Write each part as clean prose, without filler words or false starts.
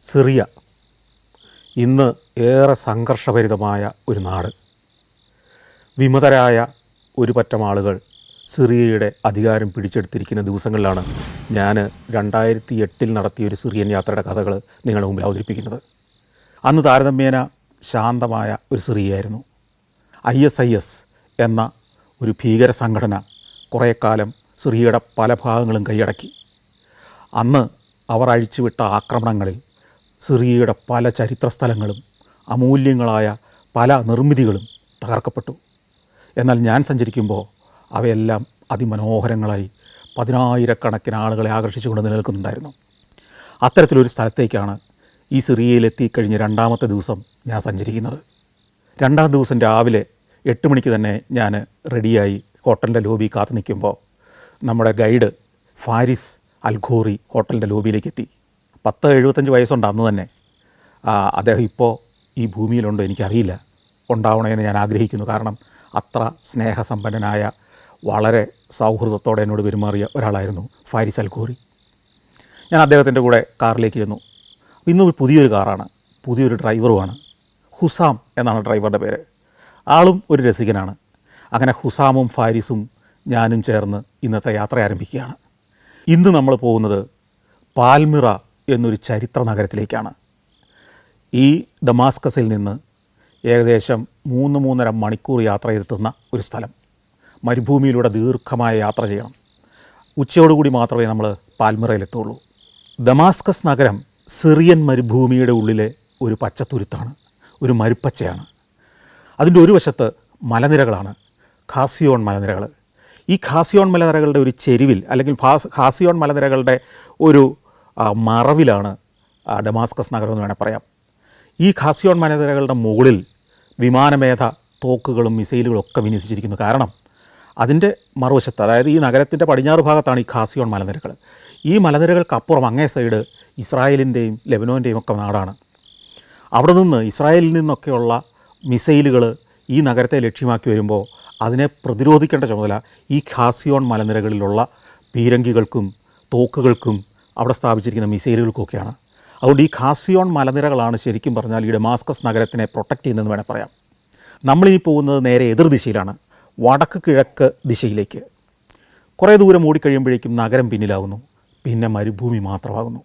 Syria ഇന്ന് ഏറെ സംഘർഷഭരിതമായ ഒരു നാട്. വിമതരായ ഒരു പറ്റം ആളുകൾ സിറിയയുടെ അധികാരം പിടിച്ചെടുത്തിരിക്കുന്ന ദിവസങ്ങളിലാണ് ഞാൻ 2008 നടത്തിയൊരു സിറിയൻ യാത്രയുടെ കഥകൾ നിങ്ങളുടെ മുമ്പിൽ അവതരിപ്പിക്കുന്നത്. അന്ന് താരതമ്യേന ശാന്തമായ ഒരു സിറിയയായിരുന്നു. ISIS എന്ന ഒരു ഭീകര സംഘടന കുറേ കാലം സിറിയയുടെ പല ഭാഗങ്ങളും കൈയടക്കി. അന്ന് അവർ അഴിച്ചുവിട്ട ആക്രമണങ്ങളിൽ സിറിയയുടെ പല ചരിത്ര സ്ഥലങ്ങളും അമൂല്യങ്ങളായ പല നിർമ്മിതികളും തകർക്കപ്പെട്ടു. എന്നാൽ ഞാൻ സഞ്ചരിക്കുമ്പോൾ അവയെല്ലാം അതിമനോഹരങ്ങളായി 10,000-കണക്കിന് ആളുകളെ ആകർഷിച്ചുകൊണ്ട് നിലനിൽക്കുന്നുണ്ടായിരുന്നു. അത്തരത്തിലൊരു സ്ഥലത്തേക്കാണ് ഈ സിറിയയിലെത്തിക്കഴിഞ്ഞ് രണ്ടാമത്തെ ദിവസം ഞാൻ സഞ്ചരിക്കുന്നത്. രണ്ടാം ദിവസം രാവിലെ 8 മണിക്ക് തന്നെ ഞാൻ റെഡിയായി ഹോട്ടലിൻ്റെ ലോബി കാത്തു നിൽക്കുമ്പോൾ നമ്മുടെ ഗൈഡ് ഫാരിസ് അൽഖോറി ഹോട്ടലിൻ്റെ ലോബിയിലേക്ക് എത്തി. 75 വയസ്സുണ്ട് അന്ന് തന്നെ. അദ്ദേഹം ഇപ്പോൾ ഈ ഭൂമിയിലുണ്ടോ എനിക്കറിയില്ല. ഉണ്ടാവണമെന്ന് ഞാൻ ആഗ്രഹിക്കുന്നു. കാരണം അത്ര സ്നേഹസമ്പന്നനായ വളരെ സൗഹൃദത്തോടെ എന്നോട് പെരുമാറിയ ഒരാളായിരുന്നു ഫാരിസ് അൽഖോറി. ഞാൻ അദ്ദേഹത്തിൻ്റെ കൂടെ കാറിലേക്ക് ചെന്നു. ഇന്നൊരു പുതിയൊരു കാറാണ്, പുതിയൊരു ഡ്രൈവറുമാണ്. ഹുസാം എന്നാണ് ഡ്രൈവറുടെ പേര്. ആളും ഒരു രസികനാണ്. അങ്ങനെ ഹുസാമും ഫാരിസും ഞാനും ചേർന്ന് ഇന്നത്തെ യാത്ര ആരംഭിക്കുകയാണ്. ഇന്ന് നമ്മൾ പോകുന്നത് പാൽമിറ എന്നൊരു ചരിത്ര നഗരത്തിലേക്കാണ്. ഈ ദമാസ്കസിൽ നിന്ന് ഏകദേശം 3-3.5 മണിക്കൂർ യാത്ര ചെയ്തെത്തുന്ന ഒരു സ്ഥലം. മരുഭൂമിയിലൂടെ ദീർഘമായ യാത്ര ചെയ്യണം. ഉച്ചയോടുകൂടി മാത്രമേ നമ്മൾ പാൽമിറയിലെത്തുള്ളൂ. ദമാസ്കസ് നഗരം സിറിയൻ മരുഭൂമിയുടെ ഉള്ളിലെ ഒരു പച്ചത്തുരുത്താണ്, ഒരു മരുപ്പച്ചയാണ്. അതിൻ്റെ ഒരു വശത്ത് മലനിരകളാണ്, ഖാസിയോൺ മലനിരകൾ. ഈ ഖാസിയോൺ മലനിരകളുടെ ഒരു ചെരുവിൽ അല്ലെങ്കിൽ ഖാസിയോൺ മലനിരകളുടെ ഒരു മറവിലാണ് ഡമാസ്കസ് നഗരം എന്ന് വേണേൽ പറയാം. ഈ ഖാസിയോൺ മലനിരകളുടെ മുകളിൽ വിമാനമേധ തോക്കുകളും മിസൈലുകളും ഒക്കെ വിന്യസിച്ചിരിക്കുന്നു. കാരണം അതിൻ്റെ മറുവശത്ത്, അതായത് ഈ നഗരത്തിൻ്റെ പടിഞ്ഞാറ് ഭാഗത്താണ് ഈ ഖാസിയോൺ മലനിരകൾ. ഈ മലനിരകൾക്കപ്പുറം അങ്ങേ സൈഡ് ഇസ്രായേലിൻ്റെയും ലെബനോൻ്റെയും ഒക്കെ നാടാണ്. അവിടെ നിന്ന് ഇസ്രായേലിൽ നിന്നൊക്കെയുള്ള മിസൈലുകൾ ഈ നഗരത്തെ ലക്ഷ്യമാക്കി വരുമ്പോൾ അതിനെ പ്രതിരോധിക്കേണ്ട ചുമതല ഈ ഖാസിയോൺ മലനിരകളിലുള്ള പീരങ്കികൾക്കും തോക്കുകൾക്കും അവിടെ സ്ഥാപിച്ചിരിക്കുന്ന മിസൈലുകൾക്കൊക്കെയാണ്. അതുകൊണ്ട് ഈ ഖാസിയോൺ മലനിരകളാണ് ശരിക്കും പറഞ്ഞാൽ ഈ ഡമാസ്കസ് നഗരത്തിനെ പ്രൊട്ടക്റ്റ് ചെയ്യുന്നതെന്ന് വേണേൽ പറയാം. നമ്മളിനി പോകുന്നത് നേരെ എതിർദിശയിലാണ്, വടക്ക് കിഴക്ക് ദിശയിലേക്ക്. കുറേ ദൂരം ഓടിക്കഴിയുമ്പോഴേക്കും നഗരം പിന്നിലാകുന്നു. പിന്നെ മരുഭൂമി മാത്രമാകുന്നു.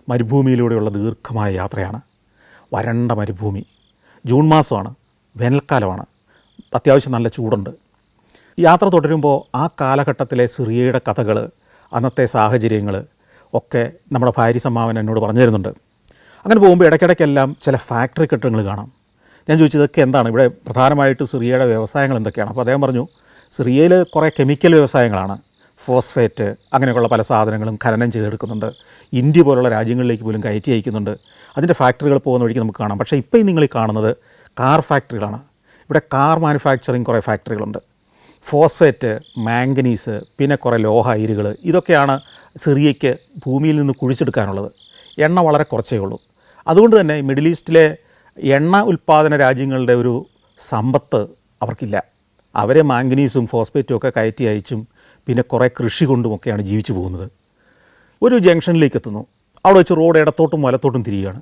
മരുഭൂമിയിലൂടെയുള്ള ദീർഘമായ യാത്രയാണ്. വരണ്ട മരുഭൂമി. ജൂൺ മാസമാണ്, വേനൽക്കാലമാണ്, അത്യാവശ്യം നല്ല ചൂടുണ്ട്. യാത്ര തുടരുമ്പോൾ ആ കാലഘട്ടത്തിലെ സിറിയയുടെ കഥകൾ, അന്നത്തെ സാഹചര്യങ്ങൾ ഒക്കെ നമ്മുടെ ഫാരിസ് അമ്മാവൻ എന്നോട് പറഞ്ഞു തരുന്നുണ്ട്. അങ്ങനെ പോകുമ്പോൾ ഇടയ്ക്കിടയ്ക്കെല്ലാം ചില ഫാക്ടറി കെട്ടിടങ്ങൾ കാണാം. ഞാൻ ചോദിച്ചു, ഇതൊക്കെ എന്താണ്, ഇവിടെ പ്രധാനമായിട്ടും സിറിയയുടെ വ്യവസായങ്ങൾ എന്തൊക്കെയാണ്? അപ്പോൾ അദ്ദേഹം പറഞ്ഞു, സിറിയയിൽ കുറേ കെമിക്കൽ വ്യവസായങ്ങളാണ്. ഫോസ്ഫേറ്റ് അങ്ങനെയൊക്കെയുള്ള പല സാധനങ്ങളും ഖനനം ചെയ്തെടുക്കുന്നുണ്ട്. ഇന്ത്യ പോലുള്ള രാജ്യങ്ങളിലേക്ക് പോലും കയറ്റി അയക്കുന്നുണ്ട്. അതിൻ്റെ ഫാക്ടറികൾ പോകുന്ന വഴിക്ക് നമുക്ക് കാണാം. പക്ഷേ ഇപ്പോൾ നിങ്ങൾ ഈ കാണുന്നത് കാർ ഫാക്ടറികളാണ്. ഇവിടെ കാർ മാനുഫാക്ചറിങ് കുറേ ഫാക്ടറികളുണ്ട്. ഫോസ്ഫേറ്റ്, മാംഗനീസ്, പിന്നെ കുറേ ലോഹ അയിരുകൾ, ഇതൊക്കെയാണ് സിറിയയ്ക്ക് ഭൂമിയിൽ നിന്ന് കുഴിച്ചെടുക്കാനുള്ളത്. എണ്ണ വളരെ കുറച്ചേ ഉള്ളൂ. അതുകൊണ്ട് തന്നെ മിഡിൽ ഈസ്റ്റിലെ എണ്ണ ഉൽപ്പാദന രാജ്യങ്ങളുടെ ഒരു സമ്പത്ത് അവർക്കില്ല. അവരെ മാംഗനീസും ഫോസ്ഫേറ്റും ഒക്കെ കയറ്റി അയച്ചും പിന്നെ കുറേ കൃഷി കൊണ്ടുമൊക്കെയാണ് ജീവിച്ചു പോകുന്നത്. ഒരു ജംഗ്ഷനിലേക്ക് എത്തുന്നു. അവിടെ വെച്ച് റോഡ് ഇടത്തോട്ടും വലത്തോട്ടും തിരിയുകയാണ്.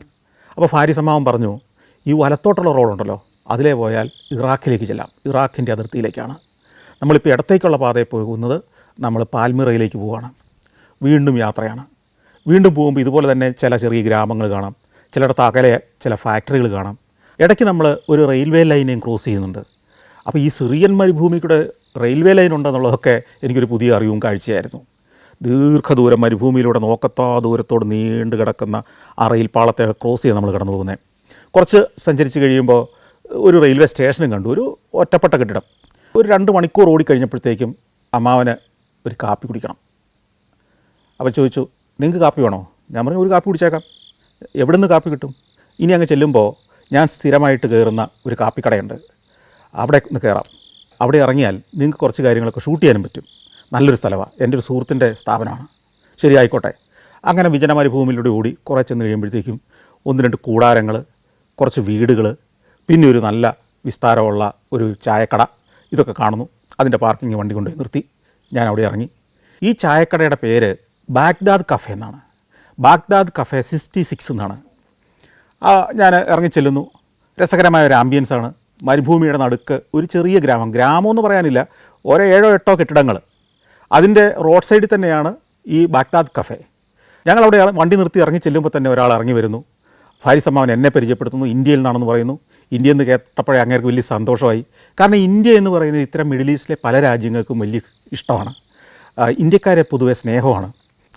അപ്പോൾ ഫാരിസ് അമ്മാവൻ പറഞ്ഞു, ഈ വലത്തോട്ടുള്ള റോഡുണ്ടല്ലോ, അതിലേ പോയാൽ ഇറാഖിലേക്ക് ചെല്ലാം. ഇറാഖിൻ്റെ അതിർത്തിയിലേക്കാണ്. നമ്മളിപ്പോൾ ഇടത്തേക്കുള്ള പാതയിൽ പോകുന്നത് നമ്മൾ പാൽമിറയിലേക്ക് പോവുകയാണ്. വീണ്ടും യാത്രയാണ്. വീണ്ടും പോകുമ്പോൾ ഇതുപോലെ തന്നെ ചില ചെറിയ ഗ്രാമങ്ങൾ കാണാം. ചിലയിടത്ത് അകലെ ചില ഫാക്ടറികൾ കാണാം. ഇടയ്ക്ക് നമ്മൾ ഒരു റെയിൽവേ ലൈനെയും ക്രോസ് ചെയ്യുന്നുണ്ട്. അപ്പോൾ ഈ സിറിയൻ മരുഭൂമിക്കൂടെ റെയിൽവേ ലൈൻ ഉണ്ടെന്നുള്ളതൊക്കെ എനിക്കൊരു പുതിയ അറിവും കാഴ്ചയായിരുന്നു. ദീർഘദൂരം മരുഭൂമിയിലൂടെ നോക്കത്താ ദൂരത്തോട് നീണ്ടു കിടക്കുന്ന ആ റെയിൽ പാളത്തെ ക്രോസ് ചെയ്ത് നമ്മൾ കടന്നു പോകുന്നത്. കുറച്ച് സഞ്ചരിച്ച് കഴിയുമ്പോൾ ഒരു റെയിൽവേ സ്റ്റേഷനും കണ്ടു, ഒരു ഒറ്റപ്പെട്ട കെട്ടിടം. ഒരു 2 മണിക്കൂർ ഓടിക്കഴിഞ്ഞപ്പോഴത്തേക്കും അമ്മാവന് ഒരു കാപ്പി കുടിക്കണം. അപ്പോൾ ചോദിച്ചു, നിങ്ങൾക്ക് കാപ്പി വേണോ? ഞാൻ പറഞ്ഞു, ഒരു കാപ്പി കുടിച്ചേക്കാം. എവിടെ നിന്ന് കാപ്പി കിട്ടും? ഇനി അങ്ങ് ചെല്ലുമ്പോൾ ഞാൻ സ്ഥിരമായിട്ട് കയറുന്ന ഒരു കാപ്പിക്കടയുണ്ട്, അവിടെ നിന്ന് കയറാം. അവിടെ ഇറങ്ങിയാൽ നിങ്ങൾക്ക് കുറച്ച് കാര്യങ്ങളൊക്കെ ഷൂട്ട് ചെയ്യാനും പറ്റും. നല്ലൊരു സ്ഥലമാണ്, എൻ്റെ ഒരു സുഹൃത്തിൻ്റെ സ്ഥാപനമാണ്. ശരി, ആയിക്കോട്ടെ. അങ്ങനെ വിജന മരുഭൂമിയിലൂടെ ഓടി കുറേ ചെന്ന് കഴിയുമ്പോഴത്തേക്കും 1-2 കൂടാരങ്ങൾ, കുറച്ച് വീടുകൾ, പിന്നെ ഒരു നല്ല വിസ്താരമുള്ള ഒരു ചായക്കട, ഇതൊക്കെ കാണുന്നു. അതിൻ്റെ പാർക്കിംഗ് വണ്ടി കൊണ്ടുപോയി നിർത്തി. ഞാൻ അവിടെ ഇറങ്ങി. ഈ ചായക്കടയുടെ പേര് ബാഗ്ദാദ് കഫേ എന്നാണ്. ബാഗ്ദാദ് കഫേ 66 എന്നാണ്. ഞാൻ ഇറങ്ങിച്ചെല്ലുന്നു. രസകരമായ ഒരു ആംബിയൻസാണ്. മരുഭൂമിയുടെ നടുക്ക് ഒരു ചെറിയ ഗ്രാമമെന്ന് പറയാനില്ല, 7 8 കെട്ടിടങ്ങൾ. അതിൻ്റെ റോഡ് സൈഡിൽ തന്നെയാണ് ഈ ബാഗ്ദാദ് കഫേ. ഞങ്ങളവിടെ വണ്ടി നിർത്തി ഇറങ്ങി ചെല്ലുമ്പോൾ തന്നെ ഒരാൾ ഇറങ്ങി വരുന്നു. ഫാരിസ് അമ്മാവൻ എന്നെ പരിചയപ്പെടുത്തുന്നു. ഇന്ത്യയിൽ നിന്നാണെന്ന് പറയുന്നു. ഇന്ത്യ എന്ന് കേട്ടപ്പോഴേ അങ്ങേർക്ക് വലിയ സന്തോഷമായി. കാരണം ഇന്ത്യ എന്ന് പറയുന്നത് ഇത്തരം മിഡിൽ ഈസ്റ്റിലെ പല രാജ്യങ്ങൾക്കും വലിയ ഇഷ്ടമാണ്. ഇന്ത്യക്കാരെ പൊതുവെ സ്നേഹമാണ്.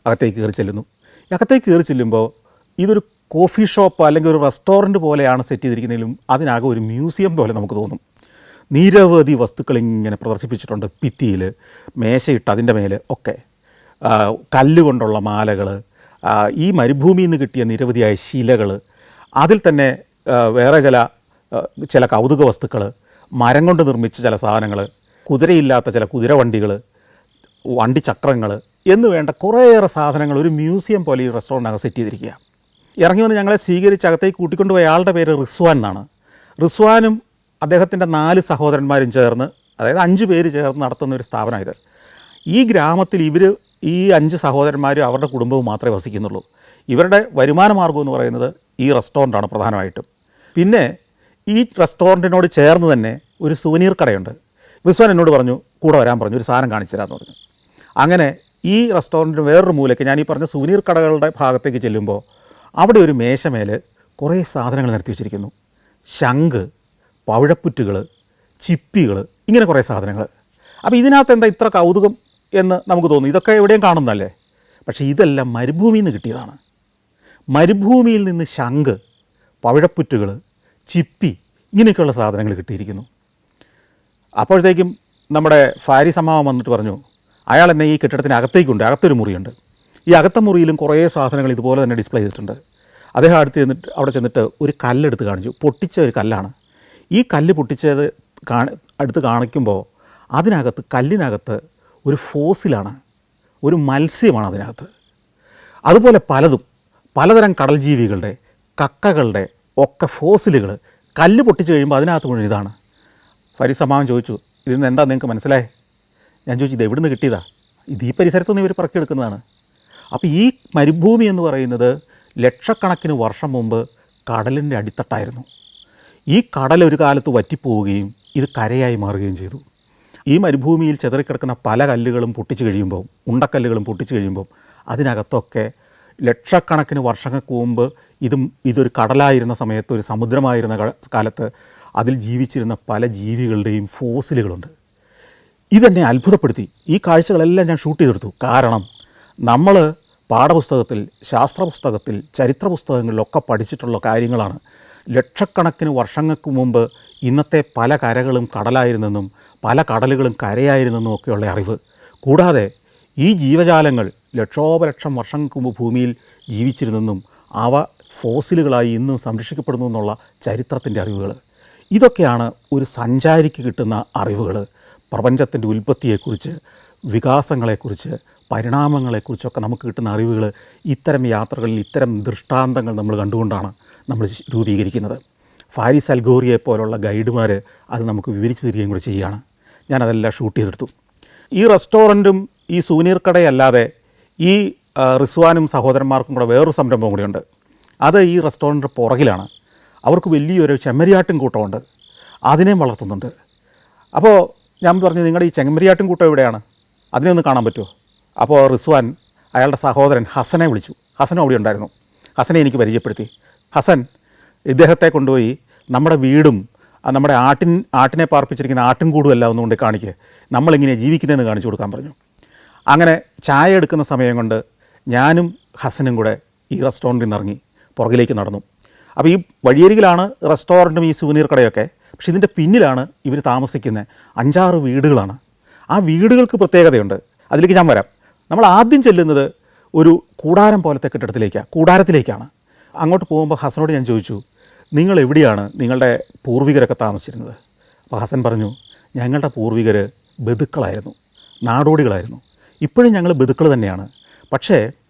അകത്തേക്ക് കയറി ചെല്ലുന്നു. അകത്തേക്ക് കയറി ചെല്ലുമ്പോൾ ഇതൊരു കോഫി ഷോപ്പ് അല്ലെങ്കിൽ ഒരു റെസ്റ്റോറൻറ്റ് പോലെയാണ് സെറ്റ് ചെയ്തിരിക്കുന്നതിലും അതിനാകെ ഒരു മ്യൂസിയം പോലെ നമുക്ക് തോന്നും. നിരവധി വസ്തുക്കൾ ഇങ്ങനെ പ്രദർശിപ്പിച്ചിട്ടുണ്ട്. ഭിത്തിയിൽ, മേശയിട്ട് അതിൻ്റെ മേലെ ഒക്കെ കല്ലുകൊണ്ടുള്ള മാലകൾ, ഈ മരുഭൂമിയിൽ നിന്ന് കിട്ടിയ നിരവധിയായ ശിലകൾ, അതിൽ തന്നെ വേറെ ചില കൗതുക വസ്തുക്കൾ, മരം കൊണ്ട് നിർമ്മിച്ച ചില സാധനങ്ങൾ, കുതിരയില്ലാത്ത ചില കുതിരവണ്ടികൾ, വണ്ടിച്ചക്രങ്ങൾ എന്ന് വേണ്ട കുറേയേറെ സാധനങ്ങൾ ഒരു മ്യൂസിയം പോലെ ഈ റെസ്റ്റോറൻറ്റിനകം സെറ്റ് ചെയ്തിരിക്കുക. ഇറങ്ങി വന്ന് ഞങ്ങളെ സ്വീകരിച്ച് അകത്തേക്ക് കൂട്ടിക്കൊണ്ടുപോയ ആളുടെ പേര് റിസ്വാൻ എന്നാണ്. റിസ്വാനും അദ്ദേഹത്തിൻ്റെ 4 സഹോദരന്മാരും ചേർന്ന്, അതായത് 5 പേര് ചേർന്ന് നടത്തുന്ന ഒരു സ്ഥാപനം ഇത്. ഈ ഗ്രാമത്തിൽ ഈ 5 സഹോദരന്മാരും അവരുടെ കുടുംബവും മാത്രമേ വസിക്കുന്നുള്ളൂ. ഇവരുടെ വരുമാന മാർഗ്ഗം എന്ന് പറയുന്നത് ഈ റെസ്റ്റോറൻറ്റാണ് പ്രധാനമായിട്ടും. പിന്നെ ഈ റെസ്റ്റോറൻറ്റിനോട് ചേർന്ന് തന്നെ ഒരു സുവനീർ കടയുണ്ട്. റിസ്വാൻ എന്നോട് പറഞ്ഞു കൂടെ വരാൻ പറഞ്ഞു, ഒരു സാധനം കാണിച്ചു തരാമെന്ന് പറഞ്ഞു. അങ്ങനെ ഈ റെസ്റ്റോറൻറ്റിന് വേറൊരു മൂലയ്ക്ക്, ഞാൻ ഈ പറഞ്ഞ സുവനീർ കടകളുടെ ഭാഗത്തേക്ക് ചെല്ലുമ്പോൾ അവിടെ ഒരു മേശമേൽ കുറേ സാധനങ്ങൾ നിരത്തി വെച്ചിരിക്കുന്നു. ശംഖ്, പവിഴപ്പുറ്റുകൾ, ചിപ്പികൾ, ഇങ്ങനെ കുറേ സാധനങ്ങൾ. അപ്പോൾ ഇതിനകത്ത് എന്താ ഇത്ര കൗതുകം എന്ന് നമുക്ക് തോന്നും. ഇതൊക്കെ എവിടെയും കാണുന്നതല്ലേ. പക്ഷേ ഇതെല്ലാം മരുഭൂമിയിൽ നിന്ന് കിട്ടിയതാണ്. മരുഭൂമിയിൽ നിന്ന് ശംഖ്, പവിഴപ്പുറ്റുകൾ, ചിപ്പി, ഇങ്ങനെയൊക്കെയുള്ള സാധനങ്ങൾ കിട്ടിയിരിക്കുന്നു. അപ്പോഴത്തേക്കും നമ്മുടെ ഫാരിസ് അമ്മാവൻ വന്നിട്ട് പറഞ്ഞു, അയാൾ എന്നെ ഈ കെട്ടിടത്തിന് അകത്തേക്കുണ്ട്, അകത്തൊരു മുറിയുണ്ട്. ഈ അകത്ത മുറിയിലും കുറേ സാധനങ്ങൾ ഇതുപോലെ തന്നെ ഡിസ്പ്ലേ ചെയ്തിട്ടുണ്ട്. അദ്ദേഹം അവിടെ ചെന്നിട്ട് ഒരു കല്ലെടുത്ത് കാണിച്ചു. പൊട്ടിച്ച ഒരു കല്ലാണ്. ഈ കല്ല് പൊട്ടിച്ചത് അടുത്ത് കാണിക്കുമ്പോൾ കല്ലിനകത്ത് ഒരു ഫോസിലാണ്, ഒരു മത്സ്യമാണ് അതിനകത്ത്. അതുപോലെ പലതരം കടൽ ജീവികളുടെ, കക്കകളുടെ ഒക്കെ ഫോസിലുകൾ കല്ല് പൊട്ടിച്ച് കഴിയുമ്പോൾ അതിനകത്ത് മുഴുവൻ ഇതാണ്. ഫാരിസ് അമ്മാവൻ ചോദിച്ചു, ഇതിൽ നിന്ന് എന്താ നിങ്ങൾക്ക് മനസ്സിലായേ? ഞാൻ ചോദിച്ചു, ഇത് എവിടെ നിന്ന് കിട്ടിയതാ? ഇത് ഈ പരിസരത്തുനിന്ന് ഇവർ പറക്കിയെടുക്കുന്നതാണ്. അപ്പോൾ ഈ മരുഭൂമി എന്ന് പറയുന്നത് ലക്ഷക്കണക്കിന് വർഷം മുമ്പ് കടലിൻ്റെ അടിത്തട്ടായിരുന്നു. ഈ കടൽ ഒരു കാലത്ത് വറ്റിപ്പോവുകയും ഇത് കരയായി മാറുകയും ചെയ്തു. ഈ മരുഭൂമിയിൽ ചിതറിക്കിടക്കുന്ന പല കല്ലുകളും പൊട്ടിച്ചു കഴിയുമ്പോൾ, ഉണ്ടക്കല്ലുകളും പൊട്ടിച്ചു കഴിയുമ്പോൾ അതിനകത്തൊക്കെ ലക്ഷക്കണക്കിന് വർഷങ്ങൾക്ക് മുമ്പ് ഇതൊരു കടലായിരുന്ന സമയത്ത്, ഒരു സമുദ്രമായിരുന്ന കാലത്ത് അതിൽ ജീവിച്ചിരുന്ന പല ജീവികളുടെയും ഫോസിലുകളുണ്ട്. ഇതെന്നെ അത്ഭുതപ്പെടുത്തി. ഈ കാഴ്ചകളെല്ലാം ഞാൻ ഷൂട്ട് ചെയ്തെടുത്തു. കാരണം നമ്മൾ പാഠപുസ്തകത്തിൽ, ശാസ്ത്രപുസ്തകത്തിൽ, ചരിത്ര പുസ്തകങ്ങളിലൊക്കെ പഠിച്ചിട്ടുള്ള കാര്യങ്ങളാണ്. ലക്ഷക്കണക്കിന് വർഷങ്ങൾക്ക് മുമ്പ് ഇന്നത്തെ പല കരകളും കടലായിരുന്നെന്നും പല കടലുകളും കരയായിരുന്നെന്നും ഒക്കെയുള്ള അറിവ്. കൂടാതെ ഈ ജീവജാലങ്ങൾ ലക്ഷോപലക്ഷം വർഷങ്ങൾക്ക് മുമ്പ് ഭൂമിയിൽ ജീവിച്ചിരുന്നെന്നും അവ ഫോസിലുകളായി ഇന്നും സംരക്ഷിക്കപ്പെടുന്നു എന്നുള്ള ചരിത്രത്തിൻ്റെ അറിവുകൾ. ഇതൊക്കെയാണ് ഒരു സഞ്ചാരിക്ക് കിട്ടുന്ന അറിവുകൾ. പ്രപഞ്ചത്തിൻ്റെ ഉൽപ്പത്തിയെക്കുറിച്ച്, വികാസങ്ങളെക്കുറിച്ച്, പരിണാമങ്ങളെക്കുറിച്ചൊക്കെ നമുക്ക് കിട്ടുന്ന അറിവുകൾ ഇത്തരം യാത്രകളിൽ, ഇത്തരം ദൃഷ്ടാന്തങ്ങൾ നമ്മൾ കണ്ടുകൊണ്ടാണ് നമ്മൾ രൂപീകരിക്കുന്നത്. ഫാരിസ് അൽഗോറിയെ പോലുള്ള ഗൈഡുമാർ അത് നമുക്ക് വിവരിച്ചു തരികയും കൂടി ചെയ്യുകയാണ്. ഞാനതെല്ലാം ഷൂട്ട് ചെയ്തെടുത്തു. ഈ റെസ്റ്റോറൻറ്റും ഈ സൂനീർ കടയല്ലാതെ ഈ റിസ്വാനും സഹോദരന്മാർക്കും കൂടെ വേറൊരു സംരംഭം കൂടിയുണ്ട്. അത് ഈ റെസ്റ്റോറൻറ്റിൻ്റെ പുറകിലാണ്. അവർക്ക് വലിയൊരു ചെമ്മരിയാട്ടും കൂട്ടമുണ്ട്, അതിനെയും വളർത്തുന്നുണ്ട്. അപ്പോൾ ഞാൻ പറഞ്ഞു, നിങ്ങളുടെ ഈ ചെമ്മരിയാട്ടും കൂട്ടം എവിടെയാണ്? അതിനെ ഒന്ന് കാണാൻ പറ്റുമോ? അപ്പോൾ റിസ്വാൻ അയാളുടെ സഹോദരൻ ഹസനെ വിളിച്ചു. ഹസനും അവിടെ ഉണ്ടായിരുന്നു. ഹസനെ എനിക്ക് പരിചയപ്പെടുത്തി. ഹസൻ ഇദ്ദേഹത്തെ കൊണ്ടുപോയി നമ്മുടെ വീടും നമ്മുടെ ആട്ടിനെ പാർപ്പിച്ചിരിക്കുന്ന ആട്ടിൻകൂടും എല്ലാം ഒന്നുകൊണ്ട് കാണിക്കുക, നമ്മളിങ്ങനെ ജീവിക്കുന്നതെന്ന് കാണിച്ചു കൊടുക്കാൻ പറഞ്ഞു. അങ്ങനെ ചായ എടുക്കുന്ന സമയം കൊണ്ട് ഞാനും ഹസനും കൂടെ ഈ റെസ്റ്റോറൻറ്റിൽ നിന്ന് ഇറങ്ങി പുറകിലേക്ക് നടന്നു. അപ്പോൾ ഈ വഴിയരികിലാണ് റെസ്റ്റോറൻറ്റും ഈ സുവനീർ കടയൊക്കെ. പക്ഷേ ഇതിൻ്റെ പിന്നിലാണ് ഇവർ താമസിക്കുന്ന 5-6 വീടുകളാണ്. ആ വീടുകൾക്ക് പ്രത്യേകതയുണ്ട്. അതിലേക്ക് ഞാൻ വരാം. നമ്മൾ ആദ്യം ചെല്ലുന്നത് ഒരു കൂടാരം പോലത്തെ കൂടാരത്തിലേക്കാണ്. അങ്ങോട്ട് പോകുമ്പോൾ ഹസനോട് ഞാൻ ചോദിച്ചു, നിങ്ങൾ എവിടെയാണ് നിങ്ങളുടെ പൂർവികരൊക്കെ താമസിച്ചിരുന്നത്? അപ്പോൾ ഹസൻ പറഞ്ഞു, ഞങ്ങളുടെ പൂർവികർ ബന്ധുക്കളായിരുന്നു, നാടോടികളായിരുന്നു. ഇപ്പോഴും ഞങ്ങൾ ബന്ധുക്കൾ തന്നെയാണ്. പക്ഷേ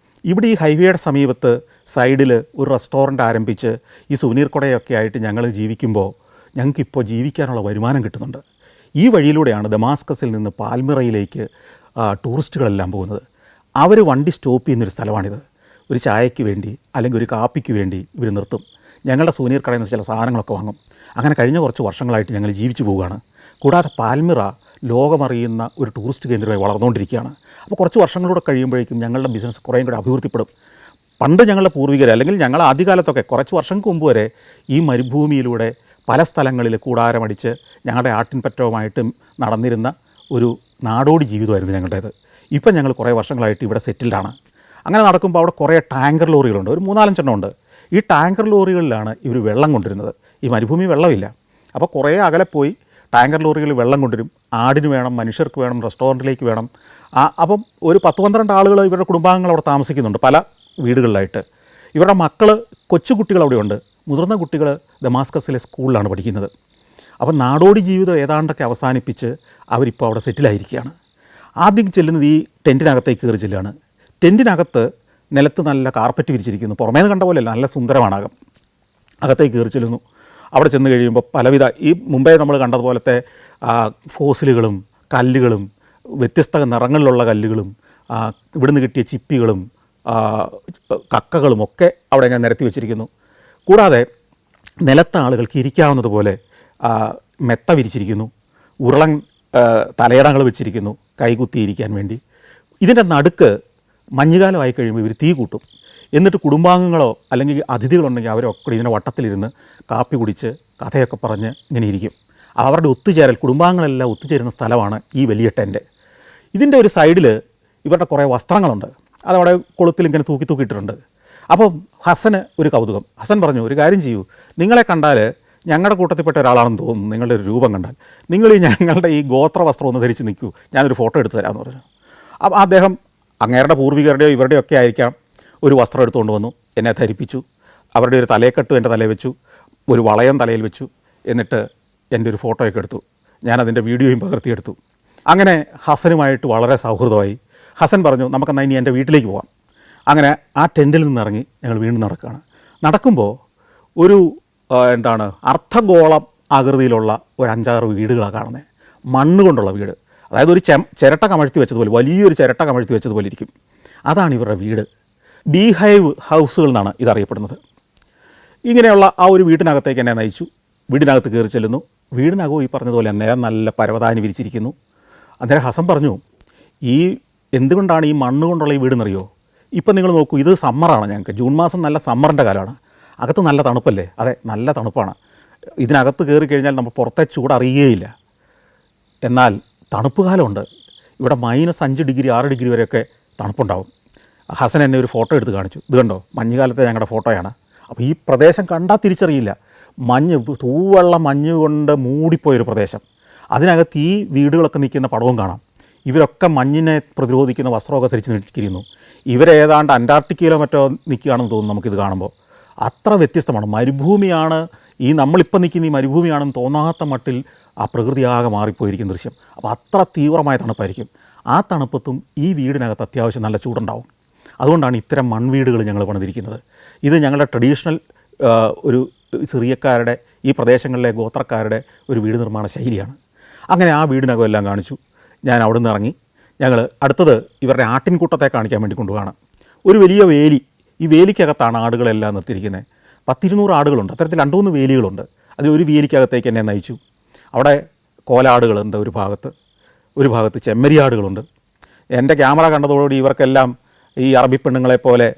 ഇവിടെ ഈ ഹൈവേയുടെ സമീപത്ത് സൈഡിൽ ഒരു റെസ്റ്റോറൻറ്റ് ആരംഭിച്ച് ഈ സുവനീർ കടയൊക്കെ ആയിട്ട് ഞങ്ങൾ ജീവിക്കുമ്പോൾ ഞങ്ങൾക്കിപ്പോൾ ജീവിക്കാനുള്ള വരുമാനം കിട്ടുന്നുണ്ട്. ഈ വഴിയിലൂടെയാണ് ദമാസ്കസിൽ നിന്ന് പാൽമിറയിലേക്ക് ടൂറിസ്റ്റുകളെല്ലാം പോകുന്നത്. അവർ വണ്ടി സ്റ്റോപ്പ് ചെയ്യുന്നൊരു സ്ഥലമാണിത്. ഒരു ചായയ്ക്ക് വേണ്ടി അല്ലെങ്കിൽ ഒരു കാപ്പിക്ക് വേണ്ടി ഇവർ നിർത്തും. ഞങ്ങളുടെ സൂനീർ കടയിൽ നിന്ന് ചില സാധനങ്ങളൊക്കെ വാങ്ങും. അങ്ങനെ കഴിഞ്ഞ കുറച്ച് വർഷങ്ങളായിട്ട് ഞങ്ങൾ ജീവിച്ചു പോവുകയാണ്. കൂടാതെ പാൽമിറ ലോകമറിയുന്ന ഒരു ടൂറിസ്റ്റ് കേന്ദ്രമായി വളർന്നുകൊണ്ടിരിക്കുകയാണ്. അപ്പോൾ കുറച്ച് വർഷങ്ങളൂടെ കഴിയുമ്പോഴേക്കും ഞങ്ങളുടെ ബിസിനസ് കുറേയും കൂടെ അഭിവൃദ്ധിപ്പെടും. പണ്ട് ഞങ്ങളുടെ പൂർവികർ അല്ലെങ്കിൽ ഞങ്ങൾ ആദ്യകാലത്തൊക്കെ കുറച്ച് വർഷങ്ങൾക്ക് മുമ്പ് വരെ ഈ മരുഭൂമിയിലൂടെ പല സ്ഥലങ്ങളിൽ കൂടാരമടിച്ച് ഞങ്ങളുടെ ആട്ടിൻപറ്റവുമായിട്ട് നടന്നിരുന്ന ഒരു നാടോടി ജീവിതമായിരുന്നു ഞങ്ങളുടേത്. ഇപ്പം ഞങ്ങൾ കുറേ വർഷങ്ങളായിട്ട് ഇവിടെ സെറ്റിൽഡാണ്. അങ്ങനെ നടക്കുമ്പോൾ അവിടെ കുറേ ടാങ്കർ ലോറികളുണ്ട്, ഒരു 3-4 എണ്ണം ഉണ്ട്. ഈ ടാങ്കർ ലോറികളിലാണ് ഇവർ വെള്ളം കൊണ്ടുവരുന്നത്. ഈ മരുഭൂമി വെള്ളമില്ല. അപ്പോൾ കുറേ അകലെ പോയി ടാങ്കർ ലോറികളിൽ വെള്ളം കൊണ്ടുവരും. ആടിന് വേണം, മനുഷ്യർക്ക് വേണം, റെസ്റ്റോറൻറ്റിലേക്ക് വേണം. അപ്പം ഒരു 10-12 ആളുകൾ ഇവരുടെ കുടുംബാംഗങ്ങൾ അവിടെ താമസിക്കുന്നുണ്ട് പല വീടുകളിലായിട്ട്. ഇവരുടെ മക്കൾ, കൊച്ചുകുട്ടികൾ അവിടെയുണ്ട്. മുതിർന്ന കുട്ടികൾ ദമാസ്കസിലെ സ്കൂളിലാണ് പഠിക്കുന്നത്. അപ്പം നാടോടി ജീവിതം ഏതാണ്ടൊക്കെ അവസാനിപ്പിച്ച് അവരിപ്പോൾ അവിടെ സെറ്റിലായിരിക്കുകയാണ്. ആദ്യം ചെല്ലുന്നത് ഈ ടെൻറ്റിനകത്തേക്ക് കയറി ചെല്ലുകയാണ്. ടെൻറ്റിനകത്ത് നിലത്ത് നല്ല കാർപ്പറ്റ് വിരിച്ചിരിക്കുന്നു. പുറമേ നിന്ന് കണ്ട പോലെയല്ല, നല്ല സുന്ദരമാണ് അകം. അകത്തേക്ക് കയറി ചെല്ലുന്നു. അവിടെ ചെന്ന് കഴിയുമ്പോൾ പലവിധ ഈ മുമ്പേ നമ്മൾ കണ്ടതുപോലത്തെ ഫോസിലുകളും കല്ലുകളും വ്യത്യസ്ത നിറങ്ങളിലുള്ള കല്ലുകളും ഇവിടുന്ന് കിട്ടിയ ചിപ്പികളും കക്കകളും ഒക്കെ അവിടെ ഇങ്ങനെ നിരത്തി വെച്ചിരിക്കുന്നു. കൂടാതെ നിലത്ത ആളുകൾക്ക് ഇരിക്കാവുന്നതുപോലെ മെത്ത വിരിച്ചിരിക്കുന്നു. ഉരുളൻ തലയിടങ്ങൾ വെച്ചിരിക്കുന്നു കൈകുത്തിയിരിക്കാൻ വേണ്ടി. ഇതിൻ്റെ നടുക്ക് മഞ്ഞുകാലമായി കഴിയുമ്പോൾ ഇവർ തീ കൂട്ടും. എന്നിട്ട് കുടുംബാംഗങ്ങളോ അല്ലെങ്കിൽ അതിഥികളുണ്ടെങ്കിൽ അവരൊക്കെ ഇതിൻ്റെ വട്ടത്തിലിരുന്ന് കാപ്പി കുടിച്ച് കഥയൊക്കെ പറഞ്ഞ് ഇങ്ങനെ ഇരിക്കും. അവരുടെ ഒത്തുചേരൽ, കുടുംബാംഗങ്ങളെല്ലാം ഒത്തുചേരുന്ന സ്ഥലമാണ് ഈ വലിയ ടെൻറ്റ്. ഇതിൻ്റെ ഒരു സൈഡിൽ ഇവരുടെ കുറേ വസ്ത്രങ്ങളുണ്ട്. അതവിടെ കൊളുത്തിൽ ഇങ്ങനെ തൂക്കിയിട്ടിട്ടുണ്ട്. അപ്പം ഹസന് ഒരു കൗതുകം. ഹസൻ പറഞ്ഞു, ഒരു കാര്യം ചെയ്യൂ, നിങ്ങളെ കണ്ടാൽ ഞങ്ങളുടെ കൂട്ടത്തിൽപ്പെട്ട ഒരാളാണെന്ന് തോന്നുന്നു. നിങ്ങളുടെ ഒരു രൂപം കണ്ടാൽ നിങ്ങൾ ഞങ്ങളുടെ ഈ ഗോത്ര വസ്ത്രം ഒന്ന് ധരിച്ച് നിൽക്കൂ, ഞാനൊരു ഫോട്ടോ എടുത്തു തരാമെന്ന് പറഞ്ഞു. അപ്പം അദ്ദേഹം അങ്ങേരുടെ പൂർവികരുടെയോ ഇവരുടെയോ ഒക്കെ ആയിരിക്കാം ഒരു വസ്ത്രം എടുത്തുകൊണ്ട് വന്നു, എന്നെ ധരിപ്പിച്ചു. അവരുടെ ഒരു തലയെക്കെട്ടു എൻ്റെ തലയിൽ വെച്ചു, ഒരു വളയം തലയിൽ വെച്ചു. എന്നിട്ട് എൻ്റെ ഒരു ഫോട്ടോയൊക്കെ എടുത്തു. ഞാനതിൻ്റെ വീഡിയോയും പകർത്തിയെടുത്തു. അങ്ങനെ ഹസനുമായിട്ട് വളരെ സൗഹൃദമായി. ഹസൻ പറഞ്ഞു, നമുക്കെന്നാൽ ഇനി എൻ്റെ വീട്ടിലേക്ക് പോകാം. അങ്ങനെ ആ ടെൻറ്റിൽ നിന്നിറങ്ങി ഞങ്ങൾ വീണ്ടും നടക്കുകയാണ്. നടക്കുമ്പോൾ ഒരു അർദ്ധഗോളം ആകൃതിയിലുള്ള ഒരു 5-6 വീടുകളാണ് കാണുന്നത്. മണ്ണ് കൊണ്ടുള്ള വീട്. അതായത് ഒരു ചിരട്ട കമഴ്ത്തി വെച്ചതുപോലെ, വലിയൊരു ചിരട്ട കമഴ്ത്തി വെച്ചതുപോലെ ഇരിക്കും. അതാണ് ഇവരുടെ വീട്. ബീ ഹൈവ് ഹൗസുകൾ എന്നാണ് ഇതറിയപ്പെടുന്നത്. ഇങ്ങനെയുള്ള ആ ഒരു വീട്ടിനകത്തേക്ക് എന്നെ നയിച്ചു. വീടിനകത്ത് കയറി ചെല്ലുന്നു. വീടിനകവും ഈ പറഞ്ഞതുപോലെ അന്നേരം നല്ല പരവതാനി വിരിച്ചിരിക്കുന്നു. അന്നേരം ഹസൻ പറഞ്ഞു, ഈ എന്തുകൊണ്ടാണ് ഈ മണ്ണ് കൊണ്ടുള്ള ഈ വീടെന്നറിയോ? ഇപ്പം നിങ്ങൾ നോക്കൂ, ഇത് സമ്മറാണ്. ഞങ്ങൾക്ക് ജൂൺ മാസം നല്ല സമ്മറിൻ്റെ കാലമാണ്. അകത്ത് നല്ല തണുപ്പല്ലേ? അതെ, നല്ല തണുപ്പാണ്. ഇതിനകത്ത് കയറി കഴിഞ്ഞാൽ നമ്മൾ പുറത്തെ ചൂട് അറിയുകയില്ല. എന്നാൽ തണുപ്പ് കാലമുണ്ട്. ഇവിടെ -5 ഡിഗ്രി 6 ഡിഗ്രി വരെയൊക്കെ തണുപ്പുണ്ടാവും. ഹസൻ എന്നെ ഒരു ഫോട്ടോ എടുത്ത് കാണിച്ചു. ഇത് കണ്ടോ, മഞ്ഞുകാലത്തെ ഞങ്ങളുടെ ഫോട്ടോയാണ്. അപ്പോൾ ഈ പ്രദേശം കണ്ടാൽ തിരിച്ചറിയില്ല. തൂവെള്ള മഞ്ഞ് കൊണ്ട് മൂടിപ്പോയൊരു പ്രദേശം. അതിനകത്ത് ഈ വീടുകളൊക്കെ നിൽക്കുന്ന പടവും കാണാം. ഇവരൊക്കെ മഞ്ഞിനെ പ്രതിരോധിക്കുന്ന വസ്ത്രമൊക്കെ ധരിച്ച് നിൽക്കുന്നു. ഇവരേതാണ്ട് അന്റാർട്ടിക്കയിലോ മറ്റോ നിൽക്കുകയാണെന്ന് തോന്നുന്നു നമുക്കിത് കാണുമ്പോൾ. അത്ര വ്യത്യസ്തമാണ്. മരുഭൂമിയാണ് ഈ നമ്മളിപ്പോൾ നിൽക്കുന്ന ഈ മരുഭൂമിയാണെന്ന് തോന്നാത്ത മട്ടിൽ ആ പ്രകൃതിയാകെ മാറിപ്പോയിരിക്കുന്ന ദൃശ്യം. അപ്പോൾ അത്ര തീവ്രമായ തണുപ്പായിരിക്കും. ആ തണുപ്പത്തും ഈ വീടിനകത്ത് അത്യാവശ്യം നല്ല ചൂടുണ്ടാവും. അതുകൊണ്ടാണ് ഇത്തരം മൺവീടുകൾ ഞങ്ങൾ പണിതിരിക്കുന്നത്. ഇത് ഞങ്ങളുടെ ട്രഡീഷണൽ ഒരു സിറിയക്കാരുടെ, ഈ പ്രദേശങ്ങളിലെ ഗോത്രക്കാരുടെ ഒരു വീട് നിർമ്മാണ ശൈലിയാണ്. അങ്ങനെ ആ വീടിനകം എല്ലാം കാണിച്ചു. ഞാൻ അവിടെ നിന്ന് ഇറങ്ങി. ഞങ്ങൾ അടുത്തത് ഇവരുടെ ആട്ടിൻകൂട്ടത്തെ കാണിക്കാൻ വേണ്ടി കൊണ്ടുപോവാണ്. ഒരു വലിയ വേലി. ഈ വേലിക്കകത്താണ് ആടുകളെല്ലാം നിർത്തിയിരിക്കുന്നത്. 10-200 ആടുകളുണ്ട്. അത്തരത്തിൽ 2-3 വേലികളുണ്ട്. അത് ഒരു വേലിക്കകത്തേക്ക് എന്നെ നയിച്ചു. അവിടെ കോലാടുകളുണ്ട് ഒരു ഭാഗത്ത് ചെമ്മരിയാടുകളുണ്ട്. എൻ്റെ ക്യാമറ കണ്ടതോടുകൂടി ഇവർക്കെല്ലാം ഈ അറബി പെണ്ണുങ്ങളെപ്പോലെ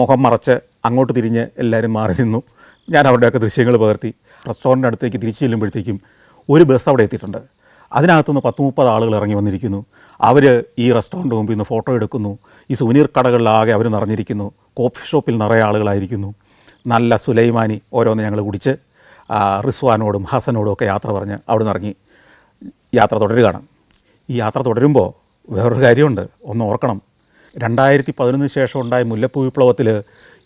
മുഖം മറച്ച് അങ്ങോട്ട് തിരിഞ്ഞ് എല്ലാവരും മാറി നിന്നു. ഞാൻ അവരുടെയൊക്കെ ദൃശ്യങ്ങൾ പകർത്തി. റെസ്റ്റോറൻറ്റ് അടുത്തേക്ക് തിരിച്ചു ചെല്ലുമ്പോഴത്തേക്കും ഒരു ബസ് അവിടെ എത്തിയിട്ടുണ്ട്. അതിനകത്തുനിന്ന് 10-30 ആളുകൾ ഇറങ്ങി വന്നിരിക്കുന്നു. അവർ ഈ റെസ്റ്റോറൻറ്റ് മുമ്പിൽ നിന്ന് ഫോട്ടോ എടുക്കുന്നു. ഈ സുവനീർ കടകളിലാകെ അവർ നിറഞ്ഞിരിക്കുന്നു. കോഫി ഷോപ്പിൽ നിറയെ ആളുകളായിരിക്കുന്നു. നല്ല സുലൈമാനി ഓരോന്ന് ഞങ്ങൾ കുടിച്ച് റിസ്വാനോടും ഹസനോടും ഒക്കെ യാത്ര പറഞ്ഞ് അവിടെ നിന്ന് ഇറങ്ങി യാത്ര തുടരുകയാണ്. ഈ യാത്ര തുടരുമ്പോൾ വേറൊരു കാര്യമുണ്ട്, ഒന്ന് ഓർക്കണം. 2011 ശേഷം ഉണ്ടായ മുല്ലപ്പൂ വിപ്ലവത്തിൽ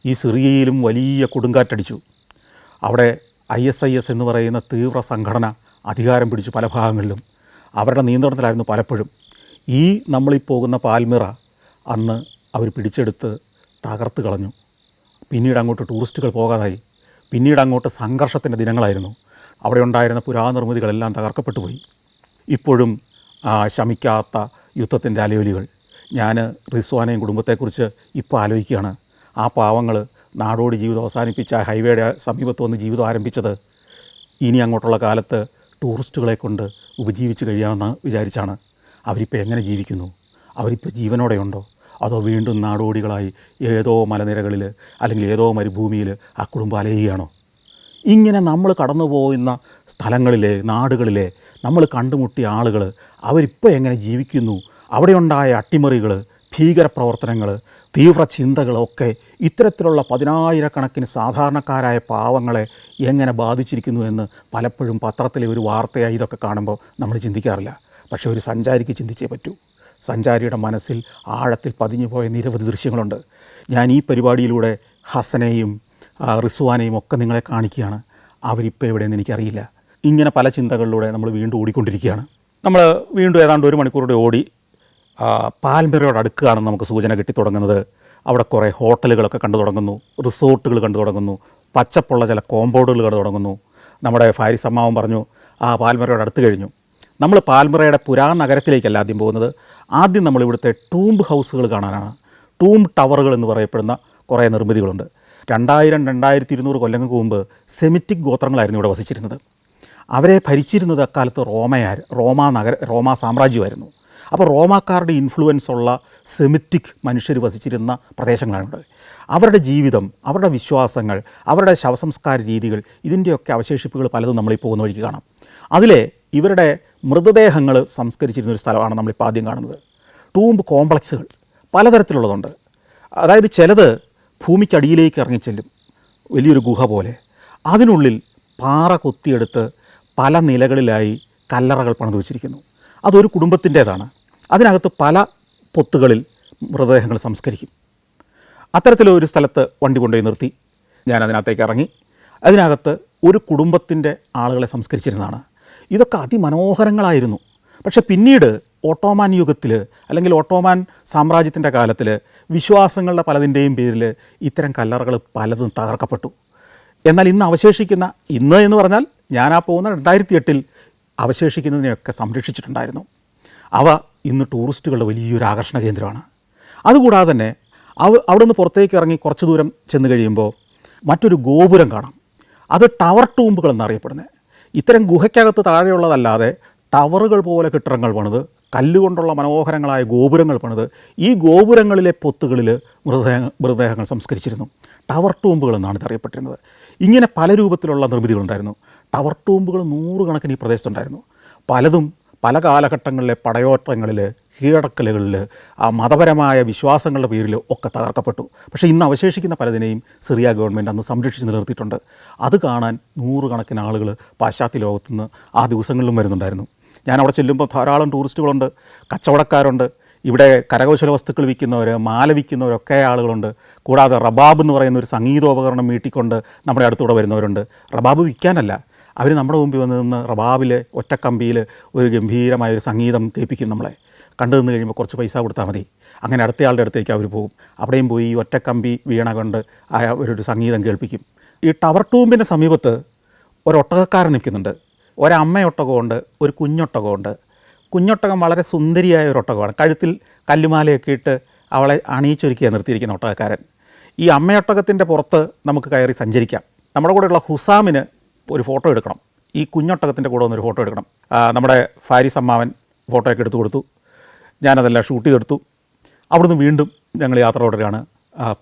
ഈ സിറിയയിലും വലിയ കൊടുങ്കാറ്റടിച്ചു. അവിടെ ISIS എന്ന് പറയുന്ന തീവ്ര സംഘടന അധികാരം പിടിച്ചു പല ഭാഗങ്ങളിലും. അവരുടെ നിയന്ത്രണത്തിലായിരുന്നു പലപ്പോഴും. ഈ നമ്മളീ പോകുന്ന പാൽമിറ അന്ന് അവർ പിടിച്ചെടുത്ത് തകർത്ത് കളഞ്ഞു. പിന്നീട് അങ്ങോട്ട് ടൂറിസ്റ്റുകൾ പോകാതായി. പിന്നീട് അങ്ങോട്ട് സംഘർഷത്തിൻ്റെ ദിനങ്ങളായിരുന്നു. അവിടെ ഉണ്ടായിരുന്ന പുരാനിർമ്മിതികളെല്ലാം തകർക്കപ്പെട്ടു പോയി. ഇപ്പോഴും ശമിക്കാത്ത യുദ്ധത്തിൻ്റെ അലയൊലികൾ. ഞാൻ റിസ്വാനെയും കുടുംബത്തെക്കുറിച്ച് ഇപ്പോൾ ആലോചിക്കുകയാണ്. ആ പാവങ്ങൾ നാടോടി ജീവിതം അവസാനിപ്പിച്ച ഹൈവേയുടെ സമീപത്ത് വന്ന് ജീവിതം ആരംഭിച്ചത് ഇനി അങ്ങോട്ടുള്ള കാലത്ത് ടൂറിസ്റ്റുകളെ കൊണ്ട് ഉപജീവിച്ച് കഴിയാമെന്ന് വിചാരിച്ചാണ്. അവരിപ്പോൾ എങ്ങനെ ജീവിക്കുന്നു? അവരിപ്പോൾ ജീവനോടെയുണ്ടോ? അതോ വീണ്ടും നാടോടികളായി ഏതോ മലനിരകളിൽ അല്ലെങ്കിൽ ഏതോ മരുഭൂമിയിൽ ആ കുടുംബം അലയുകയാണോ? ഇങ്ങനെ നമ്മൾ കടന്നു പോകുന്ന സ്ഥലങ്ങളിലെ നാടുകളിലെ നമ്മൾ കണ്ടുമുട്ടിയ ആളുകൾ അവരിപ്പോൾ എങ്ങനെ ജീവിക്കുന്നു? അവിടെയുണ്ടായ അട്ടിമറികൾ, ഭീകരപ്രവർത്തനങ്ങൾ, തീവ്ര ചിന്തകളൊക്കെ ഇത്തരത്തിലുള്ള 10,000-കണക്കിന് സാധാരണക്കാരായ പാവങ്ങളെ എങ്ങനെ ബാധിച്ചിരിക്കുന്നു എന്ന് പലപ്പോഴും പത്രത്തിലെ ഒരു വാർത്തയായി ഇതൊക്കെ കാണുമ്പോൾ നമ്മൾ ചിന്തിക്കാറില്ല. പക്ഷേ ഒരു സഞ്ചാരിക്ക് ചിന്തിച്ചേ പറ്റൂ. സഞ്ചാരിയുടെ മനസ്സിൽ ആഴത്തിൽ പതിഞ്ഞുപോയ നിരവധി ദൃശ്യങ്ങളുണ്ട്. ഞാൻ ഈ പരിപാടിയിലൂടെ ഹസനെയും റിസ്വാനെയും ഒക്കെ നിങ്ങളെ കാണിക്കുകയാണ്. അവരിപ്പോൾ എവിടെയെന്ന് എനിക്കറിയില്ല. ഇങ്ങനെ പല ചിന്തകളിലൂടെ നമ്മൾ വീണ്ടും ഓടിക്കൊണ്ടിരിക്കുകയാണ്. നമ്മൾ വീണ്ടും ഏതാണ്ട് 1 മണിക്കൂറുടെ ഓടി പാൽമിറയോട് അടുക്കുകയാണെന്ന് നമുക്ക് സൂചന കിട്ടിത്തുടങ്ങുന്നത്. അവിടെ കുറേ ഹോട്ടലുകളൊക്കെ കണ്ടു തുടങ്ങുന്നു, റിസോർട്ടുകൾ കണ്ടു തുടങ്ങുന്നു, പച്ചപ്പുള്ള ചില കോമ്പൗണ്ടുകൾ കണ്ടു തുടങ്ങുന്നു. നമ്മുടെ ഫാരിസ് അമ്മാവൻ പറഞ്ഞു പാൽമിറയോട് അടുത്ത് കഴിഞ്ഞു. നമ്മൾ പാൽമിറയുടെ നഗരത്തിലേക്കല്ല ആദ്യം പോകുന്നത്. ആദ്യം നമ്മളിവിടുത്തെ ടൂംബ് ഹൗസുകൾ കാണാനാണ്. ടൂംബ് ടവറുകൾ എന്ന് പറയപ്പെടുന്ന കുറേ നിർമ്മിതികളുണ്ട്. 2000-2200 കൊല്ലങ്ങൾക്ക് മുമ്പ് സെമിറ്റിക് ഗോത്രങ്ങളായിരുന്നു ഇവിടെ വസിച്ചിരുന്നത്. അവരെ ഭരിച്ചിരുന്നത് അക്കാലത്ത് റോമാ സാമ്രാജ്യമായിരുന്നു. അപ്പോൾ റോമാക്കാരുടെ ഇൻഫ്ലുവൻസ് ഉള്ള സെമിറ്റിക് മനുഷ്യർ വസിച്ചിരുന്ന പ്രദേശങ്ങളാണ്. അവരുടെ ജീവിതം, അവരുടെ വിശ്വാസങ്ങൾ, അവരുടെ ശവസംസ്കാര രീതികൾ, ഇതിൻ്റെയൊക്കെ അവശേഷിപ്പുകൾ പലതും നമ്മളീ പോകുന്ന വഴിക്ക് കാണാം. അതിലെ ഇവരുടെ മൃതദേഹങ്ങൾ സംസ്കരിച്ചിരുന്നൊരു സ്ഥലമാണ് നമ്മളിപ്പോൾ ആദ്യം കാണുന്നത്. ടൂംബ് കോംപ്ലക്സുകൾ പലതരത്തിലുള്ളതുണ്ട്. അതായത് ചിലത് ഭൂമിക്കടിയിലേക്ക് ഇറങ്ങിച്ചെല്ലും, വലിയൊരു ഗുഹ പോലെ. അതിനുള്ളിൽ പാറ കൊത്തിയെടുത്ത് പല നിലകളിലായി കല്ലറകൾ പണിതു വച്ചിരിക്കുന്നു. അതൊരു കുടുംബത്തിൻ്റേതാണ്. അതിനകത്ത് പല പൊത്തുകളിൽ മൃതദേഹങ്ങൾ സംസ്കരിക്കും. അത്തരത്തിലൊരു സ്ഥലത്ത് വണ്ടി കൊണ്ടുപോയി നിർത്തി ഞാൻ അതിനകത്തേക്ക് ഇറങ്ങി. അതിനകത്ത് ഒരു കുടുംബത്തിൻ്റെ ആളുകളെ സംസ്കരിച്ചിരുന്നതാണ്. ഇതൊക്കെ അതിമനോഹരങ്ങളായിരുന്നു. പക്ഷേ പിന്നീട് ഓട്ടോമാൻ യുഗത്തിൽ അല്ലെങ്കിൽ ഓട്ടോമാൻ സാമ്രാജ്യത്തിൻ്റെ കാലത്തിൽ വിശ്വാസങ്ങളുടെ പലതിൻ്റെയും പേരിൽ ഇത്തരം കല്ലറകൾ പലതും തകർക്കപ്പെട്ടു. എന്നാൽ ഇന്ന് അവശേഷിക്കുന്ന, ഇന്ന് എന്ന് പറഞ്ഞാൽ ഞാനാ പോകുന്ന 2008 അവശേഷിക്കുന്നതിനെയൊക്കെ സംരക്ഷിച്ചിട്ടുണ്ടായിരുന്നു. അവ ഇന്ന് ടൂറിസ്റ്റുകളുടെ വലിയൊരു ആകർഷണ കേന്ദ്രമാണ്. അതുകൂടാതെ തന്നെ അവിടെ നിന്ന് പുറത്തേക്ക് ഇറങ്ങി കുറച്ച് ദൂരം ചെന്ന് കഴിയുമ്പോൾ മറ്റൊരു ഗോപുരം കാണാം. അത് ടവർ ടൂമ്പുകൾ എന്നറിയപ്പെടുന്നത്. ഇത്തരം ഗുഹയ്ക്കകത്ത് താഴെയുള്ളതല്ലാതെ ടവറുകൾ പോലെ കെട്ടിടങ്ങൾ പണിത്, കല്ലുകൊണ്ടുള്ള മനോഹരങ്ങളായ ഗോപുരങ്ങൾ പണിത്, ഈ ഗോപുരങ്ങളിലെ പൊത്തുകളിൽ മൃതദേഹങ്ങൾ സംസ്കരിച്ചിരുന്നു. ടവർ ടൂമ്പുകൾ എന്നാണ് ഇതറിയപ്പെട്ടിരുന്നത്. ഇങ്ങനെ പല രൂപത്തിലുള്ള നിർമ്മിതികളുണ്ടായിരുന്നു. ടവർ ടൂമ്പുകൾ 100 കണക്കിന് ഈ പ്രദേശത്തുണ്ടായിരുന്നു. പലതും പല കാലഘട്ടങ്ങളിലെ പടയോട്ടങ്ങളിൽ, കീഴടക്കലുകളിൽ, മതപരമായ വിശ്വാസങ്ങളുടെ പേരിൽ ഒക്കെ തകർക്കപ്പെട്ടു. പക്ഷേ ഇന്ന് അവശേഷിക്കുന്ന പലതിനെയും സിറിയ ഗവൺമെൻറ് അന്ന് സംരക്ഷിച്ച് നിലനിർത്തിയിട്ടുണ്ട്. അത് കാണാൻ 100 കണക്കിന് ആളുകൾ പാശ്ചാത്യ ലോകത്തുനിന്ന് ആ ദിവസങ്ങളിലും വരുന്നുണ്ടായിരുന്നു. ഞാൻ അവിടെ ചെല്ലുമ്പോൾ ധാരാളം ടൂറിസ്റ്റുകളുണ്ട്, കച്ചവടക്കാരുണ്ട്, ഇവിടെ കരകൗശല വസ്തുക്കൾ വിൽക്കുന്നവർ, മാല വിൽക്കുന്നവരൊക്കെ ആളുകളുണ്ട്. കൂടാതെ റബാബ് എന്ന് പറയുന്ന ഒരു സംഗീതോപകരണം മീട്ടിക്കൊണ്ട് നമ്മുടെ അടുത്തൂടെ വരുന്നവരുണ്ട്. റബാബ് വിൽക്കാനല്ല, അവർ നമ്മുടെ മുമ്പിൽ വന്ന് നിന്ന് റബാബിൽ ഒറ്റക്കമ്പിയിൽ ഒരു ഗംഭീരമായൊരു സംഗീതം കേൾപ്പിക്കും. നമ്മളെ കണ്ടു നിന്ന് കഴിയുമ്പോൾ കുറച്ച് പൈസ കൊടുത്താൽ മതി. അങ്ങനെ അടുത്തയാളുടെ അടുത്തേക്ക് അവർ പോകും. അവിടെയും പോയി ഈ ഒറ്റക്കമ്പി വീണ കൊണ്ട് ഒരു സംഗീതം കേൾപ്പിക്കും. ഈ ടവർ ടൂമ്പിൻ്റെ സമീപത്ത് ഒരൊട്ടകക്കാരൻ നിൽക്കുന്നുണ്ട്. ഒരമ്മയൊട്ടകമുണ്ട്, ഒരു കുഞ്ഞൊട്ടകമുണ്ട്. കുഞ്ഞൊട്ടകം വളരെ സുന്ദരിയായ ഒരു ഒട്ടകമാണ്. കഴുത്തിൽ കല്ലുമാലയൊക്കെ ഇട്ട് അവളെ അണിയിച്ചൊരുക്കിയാണ് നിർത്തിയിരിക്കുന്ന ഒട്ടകക്കാരൻ. ഈ അമ്മയൊട്ടകത്തിൻ്റെ പുറത്ത് നമുക്ക് കയറി സഞ്ചരിക്കാം. നമ്മുടെ കൂടെയുള്ള ഹുസാമിന് ഒരു ഫോട്ടോ എടുക്കണം. ഈ കുഞ്ഞൊട്ടകത്തിൻ്റെ കൂടെ ഒന്നൊരു ഫോട്ടോ എടുക്കണം. നമ്മുടെ ഫാരിസ് അമ്മാവൻ ഫോട്ടോയൊക്കെ എടുത്തു കൊടുത്തു. ഞാനതെല്ലാം ഷൂട്ട് ചെയ്തെടുത്തു. അവിടുന്ന് വീണ്ടും ഞങ്ങൾ യാത്ര തുടരുകയാണ്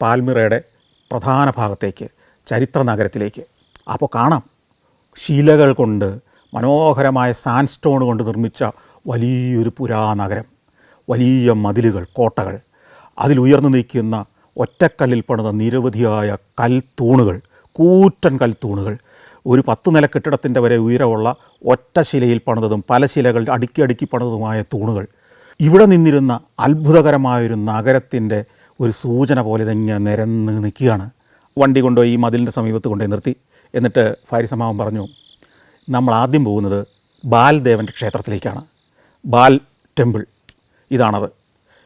പാൽമിറയുടെ പ്രധാന ഭാഗത്തേക്ക്, ചരിത്ര നഗരത്തിലേക്ക്. അപ്പോൾ കാണാം ശിലകൾ കൊണ്ട്, മനോഹരമായ സാൻഡ്സ്റ്റോൺ കൊണ്ട് നിർമ്മിച്ച വലിയൊരു പുരാനഗരം, വലിയ മതിലുകൾ, കോട്ടകൾ, അതിലുയർന്നു നിൽക്കുന്ന ഒറ്റക്കല്ലിൽ പണിത നിരവധിയായ കൽത്തൂണുകൾ, കൂറ്റൻ കൽത്തൂണുകൾ, ഒരു 10 നില കെട്ടിടത്തിൻ്റെ വരെ ഉയരമുള്ള ഒറ്റ ശിലയിൽ പണിതതും പല ശിലകൾ അടുക്കി അടുക്കി പണിതതുമായ തൂണുകൾ. ഇവിടെ നിന്നിരുന്ന അത്ഭുതകരമായൊരു നഗരത്തിൻ്റെ ഒരു സൂചന പോലെ ഇതെങ്ങനെ നിരന്ന് നിൽക്കുകയാണ്. വണ്ടി കൊണ്ടുപോയി ഈ മതിലിൻ്റെ സമീപത്ത് കൊണ്ടുപോയി നിർത്തി. എന്നിട്ട് ഫാരിസ് അമ്മാവൻ പറഞ്ഞു, നമ്മൾ ആദ്യം പോകുന്നത് ബാൽദേവൻ്റെ ക്ഷേത്രത്തിലേക്കാണ്. ബാൽ ടെമ്പിൾ ഇതാണത്.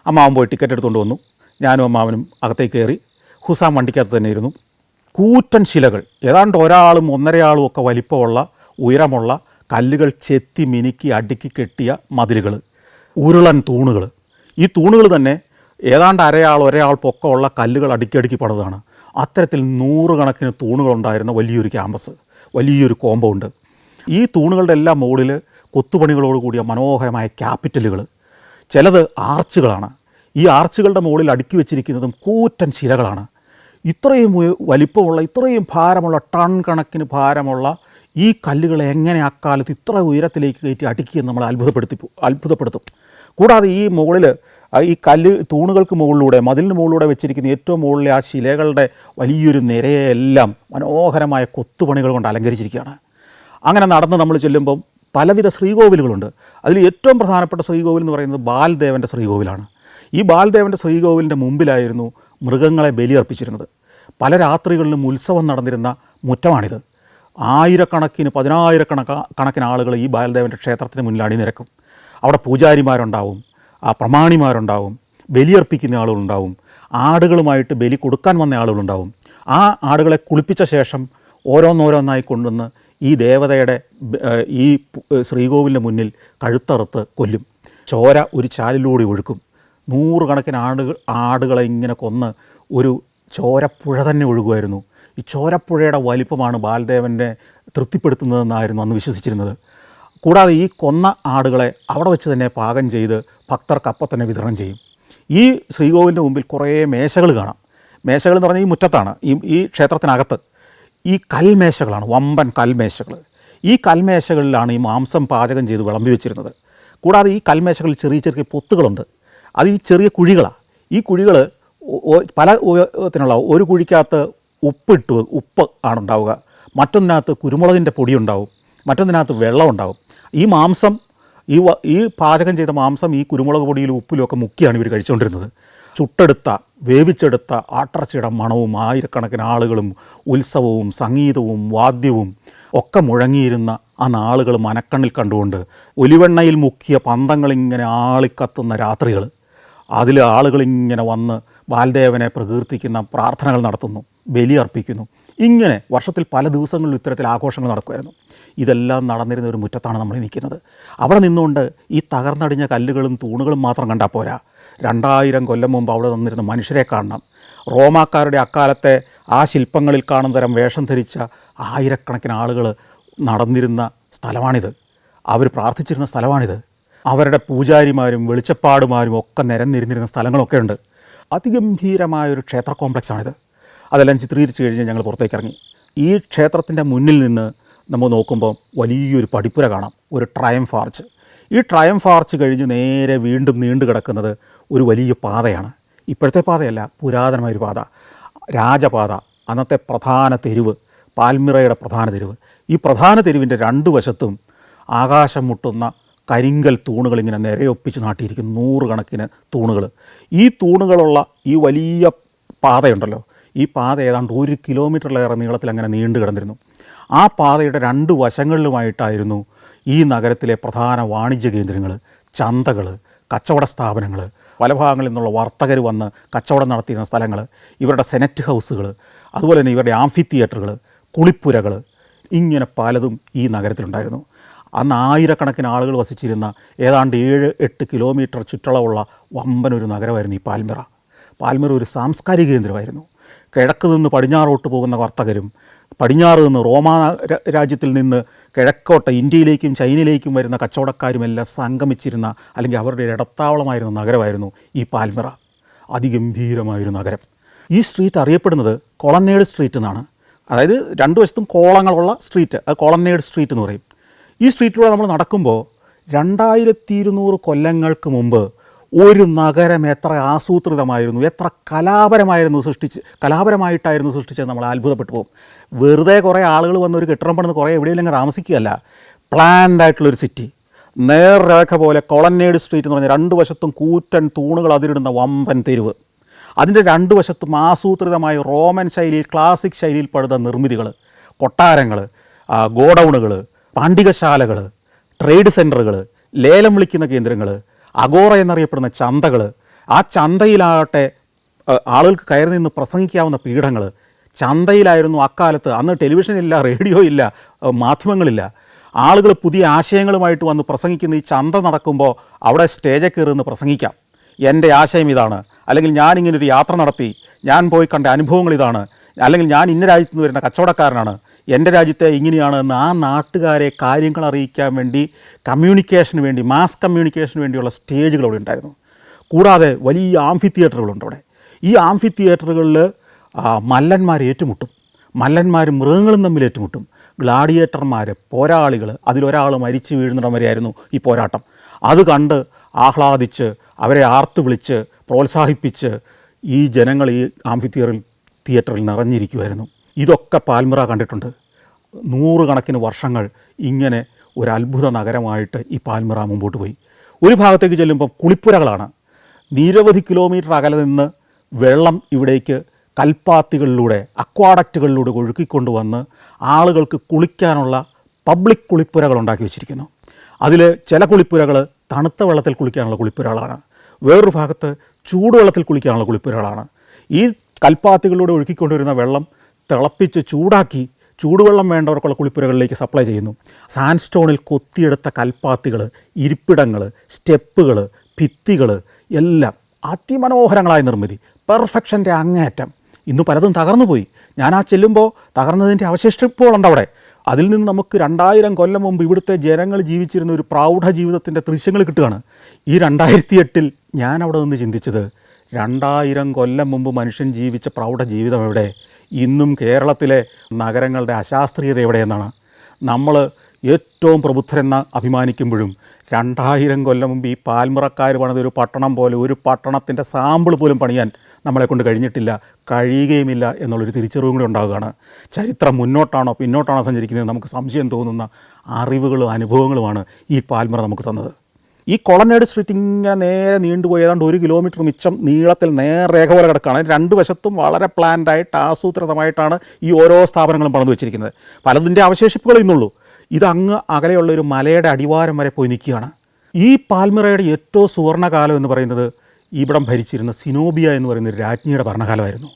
അമ്മാവൻ പോയി ടിക്കറ്റ് എടുത്തുകൊണ്ട് വന്നു. ഞാനും അമ്മാവനും അകത്തേക്ക് കയറി. ഹുസാം വണ്ടിക്കകത്ത് തന്നെ ഇരുന്നു. കൂറ്റൻ ശിലകൾ, ഏതാണ്ട് ഒരാളും 1.5 ആളും ഒക്കെ വലിപ്പമുള്ള ഉയരമുള്ള കല്ലുകൾ ചെത്തി മിനുക്കി അടുക്കി കെട്ടിയ മതിലുകൾ, ഉരുളൻ തൂണുകൾ. ഈ തൂണുകൾ തന്നെ ഏതാണ്ട് 1.5 ആൾ പൊക്കമുള്ള കല്ലുകൾ അടുക്കി അടുക്കി പണിതാണ്. അത്തരത്തിൽ നൂറുകണക്കിന് തൂണുകളുണ്ടായിരുന്ന വലിയൊരു ക്യാമ്പസ്, വലിയൊരു കോമ്പൗണ്ട്. ഈ തൂണുകളുടെ എല്ലാം മുകളിൽ കൊത്തുപണികളോട് കൂടിയ മനോഹരമായ ക്യാപിറ്റലുകൾ, ചിലത് ആർച്ചുകളാണ്. ഈ ആർച്ചുകളുടെ മുകളിൽ അടുക്കി വെച്ചിരിക്കുന്നതും കൂറ്റൻ ശിലകളാണ്. ഇത്രയും വലിപ്പമുള്ള, ഇത്രയും ഭാരമുള്ള, ടൺ കണക്കിന് ഭാരമുള്ള ഈ കല്ലുകൾ എങ്ങനെ അക്കാലത്ത് ഇത്ര ഉയരത്തിലേക്ക് കയറ്റി അടുക്കിയെന്ന് നമ്മൾ അത്ഭുതപ്പെടുത്തും. കൂടാതെ ഈ മുകളിൽ ഈ തൂണുകൾക്ക് മുകളിലൂടെ, മതിലിന് മുകളിലൂടെ വെച്ചിരിക്കുന്ന ഏറ്റവും മുകളിലെ ആ ശിലകളുടെ വലിയൊരു നിരയെല്ലാം മനോഹരമായ കൊത്തുപണികൾ കൊണ്ട് അലങ്കരിച്ചിരിക്കുകയാണ്. അങ്ങനെ നടന്ന് നമ്മൾ ചെല്ലുമ്പം പലവിധ ശ്രീകോവിലുകളുണ്ട്. അതിൽ ഏറ്റവും പ്രധാനപ്പെട്ട ശ്രീകോവിൽ എന്ന് പറയുന്നത് ബാൽദേവൻ്റെ ശ്രീകോവിലാണ്. ഈ ബാൽദേവൻ്റെ ശ്രീകോവിലിൻ്റെ മുമ്പിലായിരുന്നു മൃഗങ്ങളെ ബലിയർപ്പിച്ചിരുന്നത്. പല രാത്രികളിലും ഉത്സവം നടന്നിരുന്ന മുറ്റമാണിത്. ആയിരക്കണക്കിന്, പതിനായിരക്കണക്കിന് ആളുകൾ ഈ ബാൽദേവൻ്റെ ക്ഷേത്രത്തിന് മുന്നിൽ അണിനിരക്കും. അവിടെ പൂജാരിമാരുണ്ടാവും, പ്രമാണിമാരുണ്ടാവും, ബലിയർപ്പിക്കുന്ന ആളുകളുണ്ടാവും, ആടുകളുമായിട്ട് ബലി കൊടുക്കാൻ വന്ന ആളുകളുണ്ടാവും. ആ ആടുകളെ കുളിപ്പിച്ച ശേഷം ഓരോന്നോരോന്നായി കൊണ്ടുവന്ന് ഈ ദേവതയുടെ ഈ ശ്രീകോവിലിൻ്റെ മുന്നിൽ കഴുത്തറുത്ത് കൊല്ലും. ചോര ഒരു ചാലിലൂടെ ഒഴുക്കും. നൂറുകണക്കിന് ആടുകളെ ഇങ്ങനെ കൊന്ന് ഒരു ചോരപ്പുഴ തന്നെ ഒഴുകുമായിരുന്നു. ഈ ചോരപ്പുഴയുടെ വലിപ്പമാണ് ബാൽദേവനെ തൃപ്തിപ്പെടുത്തുന്നതെന്നായിരുന്നു അന്ന് വിശ്വസിച്ചിരുന്നത്. കൂടാതെ ഈ കൊന്ന ആടുകളെ അവിടെ വെച്ച് തന്നെ പാകം ചെയ്ത് ഭക്തർക്ക് അപ്പം തന്നെ വിതരണം ചെയ്യും. ഈ ശ്രീകോവിലിൻ്റെ മുമ്പിൽ കുറേ മേശകൾ കാണാം. മേശകൾ എന്ന് പറഞ്ഞാൽ ഈ മുറ്റത്താണ്, ഈ ക്ഷേത്രത്തിനകത്ത് ഈ കൽമേശകളാണ്, വമ്പൻ കൽമേശകൾ. ഈ കൽമേശകളിലാണ് ഈ മാംസം പാചകം ചെയ്ത് വിളമ്പി വെച്ചിരുന്നത്. കൂടാതെ ഈ കൽമേശകളിൽ ചെറിയ ചെറിയ പൊത്തുകളുണ്ട്. അത് ഈ ചെറിയ കുഴികളാണ്. ഈ കുഴികൾ പല ഉപയോഗത്തിനുള്ള, ഒരു കുഴിക്കകത്ത് ഉപ്പ് ആണ് ഉണ്ടാവുക, മറ്റൊന്നിനകത്ത് കുരുമുളകിൻ്റെ പൊടിയുണ്ടാവും, മറ്റൊന്നിനകത്ത് വെള്ളം ഉണ്ടാവും. ഈ മാംസം, ഈ പാചകം ചെയ്ത മാംസം ഈ കുരുമുളക് പൊടിയിലും ഉപ്പിലും ഒക്കെ മുക്കിയാണ് ഇവർ കഴിച്ചുകൊണ്ടിരുന്നത്. ചുട്ടെടുത്ത, വേവിച്ചെടുത്ത ആട്ടിറച്ചിയുടെ മണവും ആയിരക്കണക്കിന് ആളുകളും ഉത്സവവും സംഗീതവും വാദ്യവും ഒക്കെ മുഴങ്ങിയിരുന്ന ആ നാളുകൾ മനക്കണ്ണിൽ കണ്ടുകൊണ്ട് ഒലിവെണ്ണയിൽ മുക്കിയ പന്തങ്ങളിങ്ങനെ ആളിക്കത്തുന്ന രാത്രികൾ, അതിൽ ആളുകളിങ്ങനെ വന്ന് ബാൽദേവനെ പ്രകീർത്തിക്കുന്ന പ്രാർത്ഥനകൾ നടത്തുന്നു, ബലി അർപ്പിക്കുന്നു. ഇങ്ങനെ വർഷത്തിൽ പല ദിവസങ്ങളിലും ഇത്തരത്തിൽ ആഘോഷങ്ങൾ നടക്കുമായിരുന്നു. ഇതെല്ലാം നടന്നിരുന്ന ഒരു മുറ്റത്താണ് നമ്മൾ നിൽക്കുന്നത്. അവിടെ നിന്നുകൊണ്ട് ഈ തകർന്നടിഞ്ഞ കല്ലുകളും തൂണുകളും മാത്രം കണ്ടാൽ പോരാ, 2000 കൊല്ലം മുമ്പ് അവിടെ നിന്നിരുന്ന മനുഷ്യരെ കാണണം. റോമാക്കാരുടെ അക്കാലത്തെ ആ ശില്പങ്ങളിൽ കാണുന്ന തരം വേഷം ധരിച്ച ആയിരക്കണക്കിന് ആളുകൾ നടന്നിരുന്ന സ്ഥലമാണിത്. അവർ പ്രാർത്ഥിച്ചിരുന്ന സ്ഥലമാണിത്. അവരുടെ പൂജാരിമാരും വെളിച്ചപ്പാടുമാരും ഒക്കെ നിരന്നിരുന്നിരുന്ന സ്ഥലങ്ങളൊക്കെ ഉണ്ട്. അതിഗംഭീരമായൊരു ക്ഷേത്ര കോംപ്ലക്സാണിത്. അതെല്ലാം ചിത്രീകരിച്ച് കഴിഞ്ഞ് ഞങ്ങൾ പുറത്തേക്ക് ഇറങ്ങി. ഈ ക്ഷേത്രത്തിൻ്റെ മുന്നിൽ നിന്ന് നമ്മൾ നോക്കുമ്പോൾ വലിയൊരു പടിപ്പുര കാണാം, ഒരു ട്രയംഫ് ആർച്ച്. ഈ ട്രയംഫ് ആർച്ച് കഴിഞ്ഞ് നേരെ വീണ്ടും നീണ്ടു കിടക്കുന്നത് ഒരു വലിയ പാതയാണ്. ഇപ്പോഴത്തെ പാതയല്ല, പുരാതനമായൊരു പാത, രാജപാത. അന്നത്തെ പ്രധാന തെരുവ്, പാൽമിറയുടെ പ്രധാന തെരുവ്. ഈ പ്രധാന തെരുവിൻ്റെ 2 വശത്തും ആകാശം മുട്ടുന്ന കരിങ്കൽ തൂണുകൾ ഇങ്ങനെ നിരയൊപ്പിച്ച് നാട്ടിയിരിക്കുന്നു, 100 കണക്കിന് തൂണുകൾ. ഈ തൂണുകളുള്ള ഈ വലിയ പാതയുണ്ടല്ലോ, ഈ പാത ഏതാണ്ട് 1 കിലോമീറ്ററിലേറെ നീളത്തിൽ അങ്ങനെ നീണ്ടു കിടന്നിരുന്നു. ആ പാതയുടെ 2 വശങ്ങളിലുമായിട്ടായിരുന്നു ഈ നഗരത്തിലെ പ്രധാന വാണിജ്യ കേന്ദ്രങ്ങൾ, ചന്തകൾ, കച്ചവട സ്ഥാപനങ്ങൾ, പല ഭാഗങ്ങളിൽ നിന്നുള്ള വർത്തകർ വന്ന് കച്ചവടം നടത്തിയിരുന്ന സ്ഥലങ്ങൾ, ഇവരുടെ സെനറ്റ് ഹൗസുകൾ, അതുപോലെ തന്നെ ഇവരുടെ ആംഫി തിയേറ്ററുകൾ, കുളിപ്പുരകൾ, ഇങ്ങനെ പലതും ഈ നഗരത്തിലുണ്ടായിരുന്നു. അന്ന് ആയിരക്കണക്കിന് ആളുകൾ വസിച്ചിരുന്ന ഏതാണ്ട് 7-8 കിലോമീറ്റർ ചുറ്റളവുള്ള വമ്പനൊരു നഗരമായിരുന്നു ഈ പാൽമിറ. പാൽമിറ ഒരു സാംസ്കാരിക കേന്ദ്രമായിരുന്നു. കിഴക്ക് നിന്ന് പടിഞ്ഞാറോട്ട് പോകുന്ന വർത്തകരും, പടിഞ്ഞാറ് നിന്ന് റോമാ രാജ്യത്തിൽ നിന്ന് കിഴക്കോട്ട് ഇന്ത്യയിലേക്കും ചൈനയിലേക്കും വരുന്ന കച്ചവടക്കാരുമെല്ലാം സംഗമിച്ചിരുന്ന, അല്ലെങ്കിൽ അവരുടെ ഇടത്താവളമായിരുന്ന നഗരമായിരുന്നു ഈ പാൽമിറ. അതിഗംഭീരമായൊരു നഗരം. ഈ സ്ട്രീറ്റ് അറിയപ്പെടുന്നത് കൊളന്നേഡ് സ്ട്രീറ്റ് എന്നാണ്. അതായത് 2 വശത്തും കോളങ്ങളുള്ള സ്ട്രീറ്റ്, അത് കൊളന്നേഡ് സ്ട്രീറ്റ് എന്ന് പറയും. ഈ സ്ട്രീറ്റിലൂടെ നമ്മൾ നടക്കുമ്പോൾ 2200 കൊല്ലങ്ങൾക്ക് മുമ്പ് ഒരു നഗരം എത്ര ആസൂത്രിതമായിരുന്നു, എത്ര കലാപരമായിട്ടായിരുന്നു സൃഷ്ടിച്ചത് നമ്മൾ അത്ഭുതപ്പെട്ടു പോകും. വെറുതെ കുറേ ആളുകൾ വന്ന് ഒരു കെട്ടിടം പണിത് കുറേ എവിടെയെങ്കിലും താമസിക്കുകയല്ല, പ്ലാൻഡ് ആയിട്ടുള്ളൊരു സിറ്റി. നേർരേഖ പോലെ കൊളന്നേഡ് സ്ട്രീറ്റ് എന്ന് പറഞ്ഞാൽ 2 വശത്തും കൂറ്റൻ തൂണുകൾ അതിരിടുന്ന വമ്പൻ തെരുവ്. അതിൻ്റെ 2 വശത്തും ആസൂത്രിതമായ റോമൻ ശൈലിയിൽ, ക്ലാസിക് ശൈലിയിൽ പടുത നിർമ്മിതികൾ, കൊട്ടാരങ്ങൾ, ഗോഡൗണുകൾ, പാണ്ഡികശാലകൾ, ട്രേഡ് സെൻറ്ററുകൾ, ലേലം വിളിക്കുന്ന കേന്ദ്രങ്ങൾ, അഗോറ എന്നറിയപ്പെടുന്ന ചന്തകൾ. ആ ചന്തയിലാകട്ടെ ആളുകൾക്ക് കയറി നിന്ന് പ്രസംഗിക്കാവുന്ന പീഠങ്ങൾ. ചന്തയിലായിരുന്നു അക്കാലത്ത്, അന്ന് ടെലിവിഷനില്ല, റേഡിയോ ഇല്ല, മാധ്യമങ്ങളില്ല. ആളുകൾ പുതിയ ആശയങ്ങളുമായിട്ട് വന്ന് പ്രസംഗിക്കുന്ന ഈ ചന്ത നടക്കുമ്പോൾ അവിടെ സ്റ്റേജിൽ കയറി നിന്ന് പ്രസംഗിക്കാം. എൻ്റെ ആശയം ഇതാണ്, അല്ലെങ്കിൽ ഞാനിങ്ങനൊരു യാത്ര നടത്തി, ഞാൻ പോയി കണ്ട അനുഭവങ്ങൾ ഇതാണ്, അല്ലെങ്കിൽ ഞാൻ ഇന്ന രാജ്യത്ത് നിന്ന് വരുന്ന കച്ചവടക്കാരനാണ്, എൻ്റെ രാജ്യത്തെ ഇങ്ങനെയാണ് എന്ന് ആ നാട്ടുകാരെ കാര്യങ്ങൾ അറിയിക്കാൻ വേണ്ടി കമ്മ്യൂണിക്കേഷന് വേണ്ടി, മാസ് കമ്മ്യൂണിക്കേഷന് വേണ്ടിയുള്ള സ്റ്റേജുകൾ അവിടെ ഉണ്ടായിരുന്നു. കൂടാതെ വലിയ ആംഫി തിയേറ്ററുകളുണ്ട് അവിടെ. ഈ ആംഫി തിയേറ്ററുകളിൽ മല്ലന്മാർ ഏറ്റുമുട്ടും, മല്ലന്മാരും മൃഗങ്ങളും തമ്മിൽ ഏറ്റുമുട്ടും. ഗ്ലാഡിയേറ്റർമാർ, പോരാളികൾ, അതിലൊരാൾ മരിച്ചു വീഴുന്നിടം വരെയായിരുന്നു ഈ പോരാട്ടം. അത് കണ്ട് ആഹ്ലാദിച്ച് അവരെ ആർത്ത് വിളിച്ച് പ്രോത്സാഹിപ്പിച്ച് ഈ ജനങ്ങൾ ഈ ആംഫി തിയേറ്ററിൽ നിറഞ്ഞിരിക്കുമായിരുന്നു. ഇതൊക്കെ പാൽമിറ കണ്ടിട്ടുണ്ട്. 100 കണക്കിന് വർഷങ്ങൾ ഇങ്ങനെ ഒരു അത്ഭുത നഗരമായിട്ട് ഈ പാൽമിറ മുമ്പോട്ട് പോയി. ഒരു ഭാഗത്തേക്ക് ചെല്ലുമ്പം കുളിപ്പുരകളാണ്. നിരവധി കിലോമീറ്റർ അകലെ നിന്ന് വെള്ളം ഇവിടേക്ക് കൽപ്പാത്തികളിലൂടെ, അക്വാഡക്റ്റുകളിലൂടെ ഒഴുക്കിക്കൊണ്ടുവന്ന് ആളുകൾക്ക് കുളിക്കാനുള്ള പബ്ലിക് കുളിപ്പുരകൾ ഉണ്ടാക്കി വെച്ചിരിക്കുന്നു. അതിൽ ചില കുളിപ്പുരകൾ തണുത്ത വെള്ളത്തിൽ കുളിക്കാനുള്ള കുളിപ്പുരകളാണ്, വേറൊരു ഭാഗത്ത് ചൂടുവെള്ളത്തിൽ കുളിക്കാനുള്ള കുളിപ്പുരകളാണ്. ഈ കൽപ്പാത്തികളിലൂടെ ഒഴുക്കിക്കൊണ്ടുവരുന്ന വെള്ളം തിളപ്പിച്ച് ചൂടാക്കി ചൂടുവെള്ളം വേണ്ടവർക്കുള്ള കുളിപ്പുരകളിലേക്ക് സപ്ലൈ ചെയ്യുന്നു. സാൻഡ്സ്റ്റോണിൽ കൊത്തിയെടുത്ത കൽപ്പാത്തികൾ, ഇരിപ്പിടങ്ങൾ, സ്റ്റെപ്പുകൾ, ഭിത്തികൾ എല്ലാം അതിമനോഹരങ്ങളായ നിർമ്മിതി, പെർഫെക്ഷൻ്റെ അങ്ങേയറ്റം. ഇന്ന് പലതും തകർന്നു പോയി. ഞാൻ ആ ചെല്ലുമ്പോൾ തകർന്നതിൻ്റെ അവശേഷിപ്പുകളുണ്ട് അവിടെ. അതിൽ നിന്ന് നമുക്ക് 2000 കൊല്ലം മുമ്പ് ഇവിടുത്തെ ജനങ്ങൾ ജീവിച്ചിരുന്ന ഒരു പ്രൗഢ ജീവിതത്തിൻ്റെ ദൃശ്യങ്ങൾ കിട്ടുകയാണ്. ഈ 2008 ഞാൻ അവിടെ നിന്ന് ചിന്തിച്ചത്, 2000 കൊല്ലം മുമ്പ് മനുഷ്യൻ ജീവിച്ച പ്രൗഢ ജീവിതം എവിടെ? ഇന്നും കേരളത്തിലെ നഗരങ്ങളുടെ അശാസ്ത്രീയത എവിടെയെന്നാണ്. നമ്മൾ ഏറ്റവും പ്രബുദ്ധരെന്ന് അഭിമാനിക്കുമ്പോഴും 2000 കൊല്ലം മുമ്പ് ഈ പാൽമിറക്കാർ പണിതൊരു പട്ടണം പോലെ ഒരു പട്ടണത്തിൻ്റെ സാമ്പിൾ പോലും പണിയാൻ നമ്മളെ കൊണ്ട് കഴിഞ്ഞിട്ടില്ല, കഴിയുകയുമില്ല എന്നുള്ളൊരു തിരിച്ചറിവും കൂടി ഉണ്ടാവുകയാണ്. ചരിത്രം മുന്നോട്ടാണോ പിന്നോട്ടാണോ സഞ്ചരിക്കുന്നത് നമുക്ക് സംശയം തോന്നുന്ന അറിവുകളും അനുഭവങ്ങളുമാണ് ഈ പാൽമിറ നമുക്ക് തന്നത്. ഈ കൊളനേഡ് സ്ട്രീറ്റ് ഇങ്ങനെ നേരെ നീണ്ടുപോയി ഏതാണ്ട് 1 കിലോമീറ്റർ മിച്ചം നീളത്തിൽ നേർരേഖ പോലെ കിടക്കുകയാണ്. 2 വശത്തും വളരെ പ്ലാൻഡായിട്ട് ആസൂത്രിതമായിട്ടാണ് ഈ ഓരോ സ്ഥാപനങ്ങളും പണിത് വെച്ചിരിക്കുന്നത്. പലതിൻ്റെ അവശേഷിപ്പുകൾ ഇന്നുള്ളൂ. ഇതങ്ങ് അകലെയുള്ള ഒരു മലയുടെ അടിവാരം വരെ പോയി നിൽക്കുകയാണ്. ഈ പാൽമിറയുടെ ഏറ്റവും സുവർണ്ണകാലം എന്ന് പറയുന്നത് ഇവിടം ഭരിച്ചിരുന്ന സിനോബിയ എന്ന് പറയുന്ന ഒരു രാജ്ഞിയുടെ ഭരണകാലമായിരുന്നു.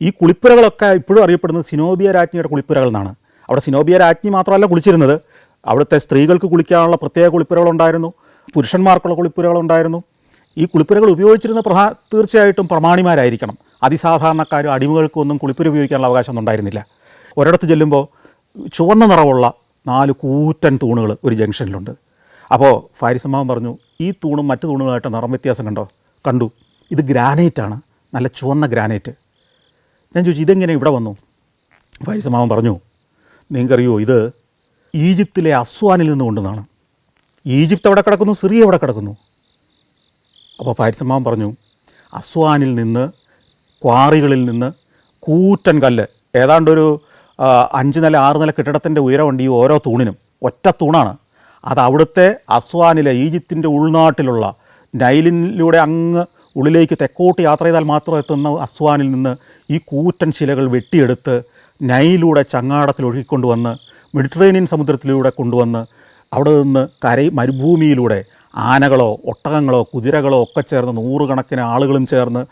ഈ കുളിപ്പുരകളൊക്കെ ഇപ്പോഴും അറിയപ്പെടുന്നത് സിനോബിയ രാജ്ഞിയുടെ കുളിപ്പുരകൾ എന്നാണ്. അവിടെ സിനോബിയ രാജ്ഞി മാത്രമല്ല കുളിച്ചിരുന്നത്, അവിടുത്തെ സ്ത്രീകൾക്ക് കുളിക്കാനുള്ള പ്രത്യേക കുളിപ്പുരകളുണ്ടായിരുന്നു, പുരുഷന്മാർക്കുള്ള കുളിപ്പുരകളുണ്ടായിരുന്നു. ഈ കുളിപ്പുരകൾ ഉപയോഗിച്ചിരുന്ന തീർച്ചയായിട്ടും പ്രമാണിമാരായിരിക്കണം. അതിസാധാരണക്കാരും അടിമകൾക്കും ഒന്നും കുളിപ്പുര ഉപയോഗിക്കാനുള്ള അവകാശമൊന്നും ഉണ്ടായിരുന്നില്ല. ഒരിടത്ത് ചെല്ലുമ്പോൾ ചുവന്ന നിറമുള്ള 4 കൂറ്റൻ തൂണുകൾ ഒരു ജംഗ്ഷനിലുണ്ട്. അപ്പോൾ ഫാരിസമ്മാവൻ പറഞ്ഞു, ഈ തൂണും മറ്റു തൂണുകളായിട്ട് നിറം വ്യത്യാസം കണ്ടു. ഇത് ഗ്രാനൈറ്റാണ്, നല്ല ചുവന്ന ഗ്രാനൈറ്റ്. ഞാൻ ചോദിച്ചു, ഇതെങ്ങനെ ഇവിടെ വന്നു? ഫാരിസമ്മാവൻ പറഞ്ഞു, നിങ്ങൾക്കറിയോ, ഇത് ഈജിപ്തിലെ അസ്വാനിൽ നിന്ന് കൊണ്ടുവന്നാണ്. ഈജിപ്ത് എവിടെ കിടക്കുന്നു, സിറിയ എവിടെ കിടക്കുന്നു? അപ്പോൾ ഫാരിസമ്മാവൻ പറഞ്ഞു, അസ്വാനിൽ നിന്ന്, ക്വാറികളിൽ നിന്ന് കൂറ്റൻ കല്ല്, ഏതാണ്ടൊരു 5 നില 6 നില കെട്ടിടത്തിൻ്റെ ഉയരമുണ്ട് ഈ ഓരോ തൂണിനും. ഒറ്റ തൂണാണ്. അത് അവിടുത്തെ അസ്വാനിലെ ഈജിപ്തിൻ്റെ ഉൾനാട്ടിലുള്ള നൈലിലൂടെ അങ്ങ് ഉള്ളിലേക്ക് തെക്കോട്ട് യാത്ര ചെയ്താൽ മാത്രം എത്തുന്ന അസ്വാനിൽ നിന്ന് ഈ കൂറ്റൻ ശിലകൾ വെട്ടിയെടുത്ത് നൈലിലൂടെ ചങ്ങാടത്തിൽ ഒഴുകിക്കൊണ്ടുവന്ന് മെഡിറ്ററേനിയൻ സമുദ്രത്തിലൂടെ കൊണ്ടുവന്ന് അവിടെ നിന്ന് മരുഭൂമിയിലൂടെ ആനകളോ ഒട്ടകങ്ങളോ കുതിരകളോ ഒക്കെ ചേർന്ന് 100 കണക്കിന് ആളുകളും ചേർന്ന്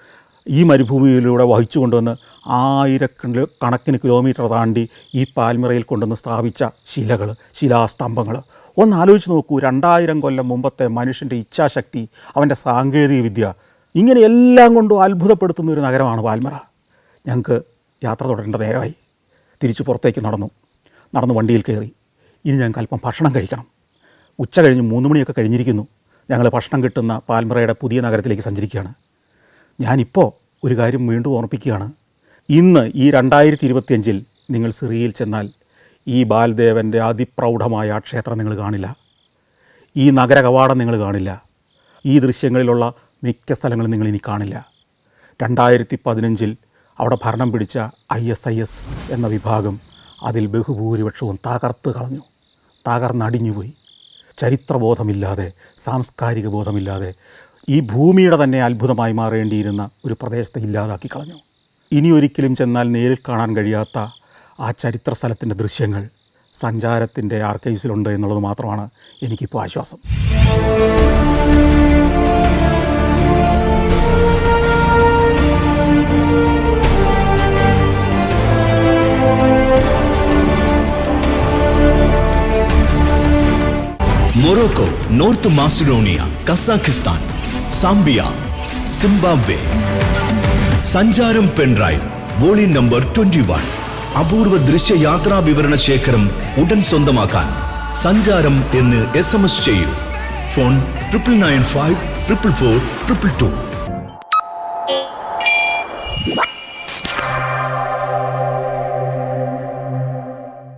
ഈ മരുഭൂമിയിലൂടെ വഹിച്ചു കൊണ്ടുവന്ന് 1000 കണക്കിന് കിലോമീറ്റർ താണ്ടി ഈ പാൽമിറയിൽ കൊണ്ടുവന്ന് സ്ഥാപിച്ച ശിലാസ്തംഭങ്ങൾ. ഒന്ന് ആലോചിച്ച് നോക്കൂ, 2000 കൊല്ലം മുമ്പത്തെ മനുഷ്യൻ്റെ ഇച്ഛാശക്തി, അവൻ്റെ സാങ്കേതിക വിദ്യ, ഇങ്ങനെ എല്ലാം കൊണ്ടും അത്ഭുതപ്പെടുത്തുന്ന ഒരു നഗരമാണ് പാൽമിറ. ഞങ്ങൾക്ക് യാത്ര തുടരേണ്ട നേരമായി. തിരിച്ച് പുറത്തേക്ക് നടന്ന് വണ്ടിയിൽ കയറി. ഇനി ഞങ്ങൾക്ക് അല്പം ഭക്ഷണം കഴിക്കണം. ഉച്ച കഴിഞ്ഞ് 3 മണിയൊക്കെ കഴിഞ്ഞിരിക്കുന്നു. ഞങ്ങൾ ഭക്ഷണം കിട്ടുന്ന പാൽമിറയുടെ പുതിയ നഗരത്തിലേക്ക് സഞ്ചരിക്കുകയാണ്. ഞാനിപ്പോൾ ഒരു കാര്യം വീണ്ടും ഓർമ്മിപ്പിക്കുകയാണ്. ഇന്ന് ഈ 2025 നിങ്ങൾ സിറിയയിൽ ചെന്നാൽ ഈ ബാൽദേവൻ്റെ അതിപ്രൗഢമായ ആ ക്ഷേത്രം നിങ്ങൾ കാണില്ല, ഈ നഗര കവാടം നിങ്ങൾ കാണില്ല, ഈ ദൃശ്യങ്ങളിലുള്ള മിക്ക സ്ഥലങ്ങളും നിങ്ങൾ ഇനി കാണില്ല. 2015 അവിടെ ഭരണം പിടിച്ച ISIS എന്ന വിഭാഗം അതിൽ ബഹുഭൂരിപക്ഷവും തകർന്നടിഞ്ഞുപോയി. ചരിത്രബോധമില്ലാതെ, സാംസ്കാരിക ബോധമില്ലാതെ ഈ ഭൂമിയുടെ തന്നെ അത്ഭുതമായി മാറേണ്ടിയിരുന്ന ഒരു പ്രദേശത്തെ ഇല്ലാതാക്കി കളഞ്ഞു. ഇനിയൊരിക്കലും ചെന്നാൽ നേരിൽ കാണാൻ കഴിയാത്ത ആ ചരിത്ര സ്ഥലത്തിൻ്റെ ദൃശ്യങ്ങൾ സഞ്ചാരത്തിൻ്റെ ആർക്കൈവ്സിലുണ്ട് എന്നുള്ളത് മാത്രമാണ് എനിക്കിപ്പോൾ ആശ്വാസം. Morocco, north Macedonia, Kazakhstan, Zambia, Zimbabwe, സഞ്ചാരം പെൻഡ്രൈവ് വോളിയം നമ്പർ 21. അപൂർവ ദൃശ്യ യാത്രാ വിവരണ ശേഖരം ഉടൻ സ്വന്തമാക്കാൻ സഞ്ചാരം എന്ന് SMS ചെയ്യൂ. ഫോൺ 9995 444 222.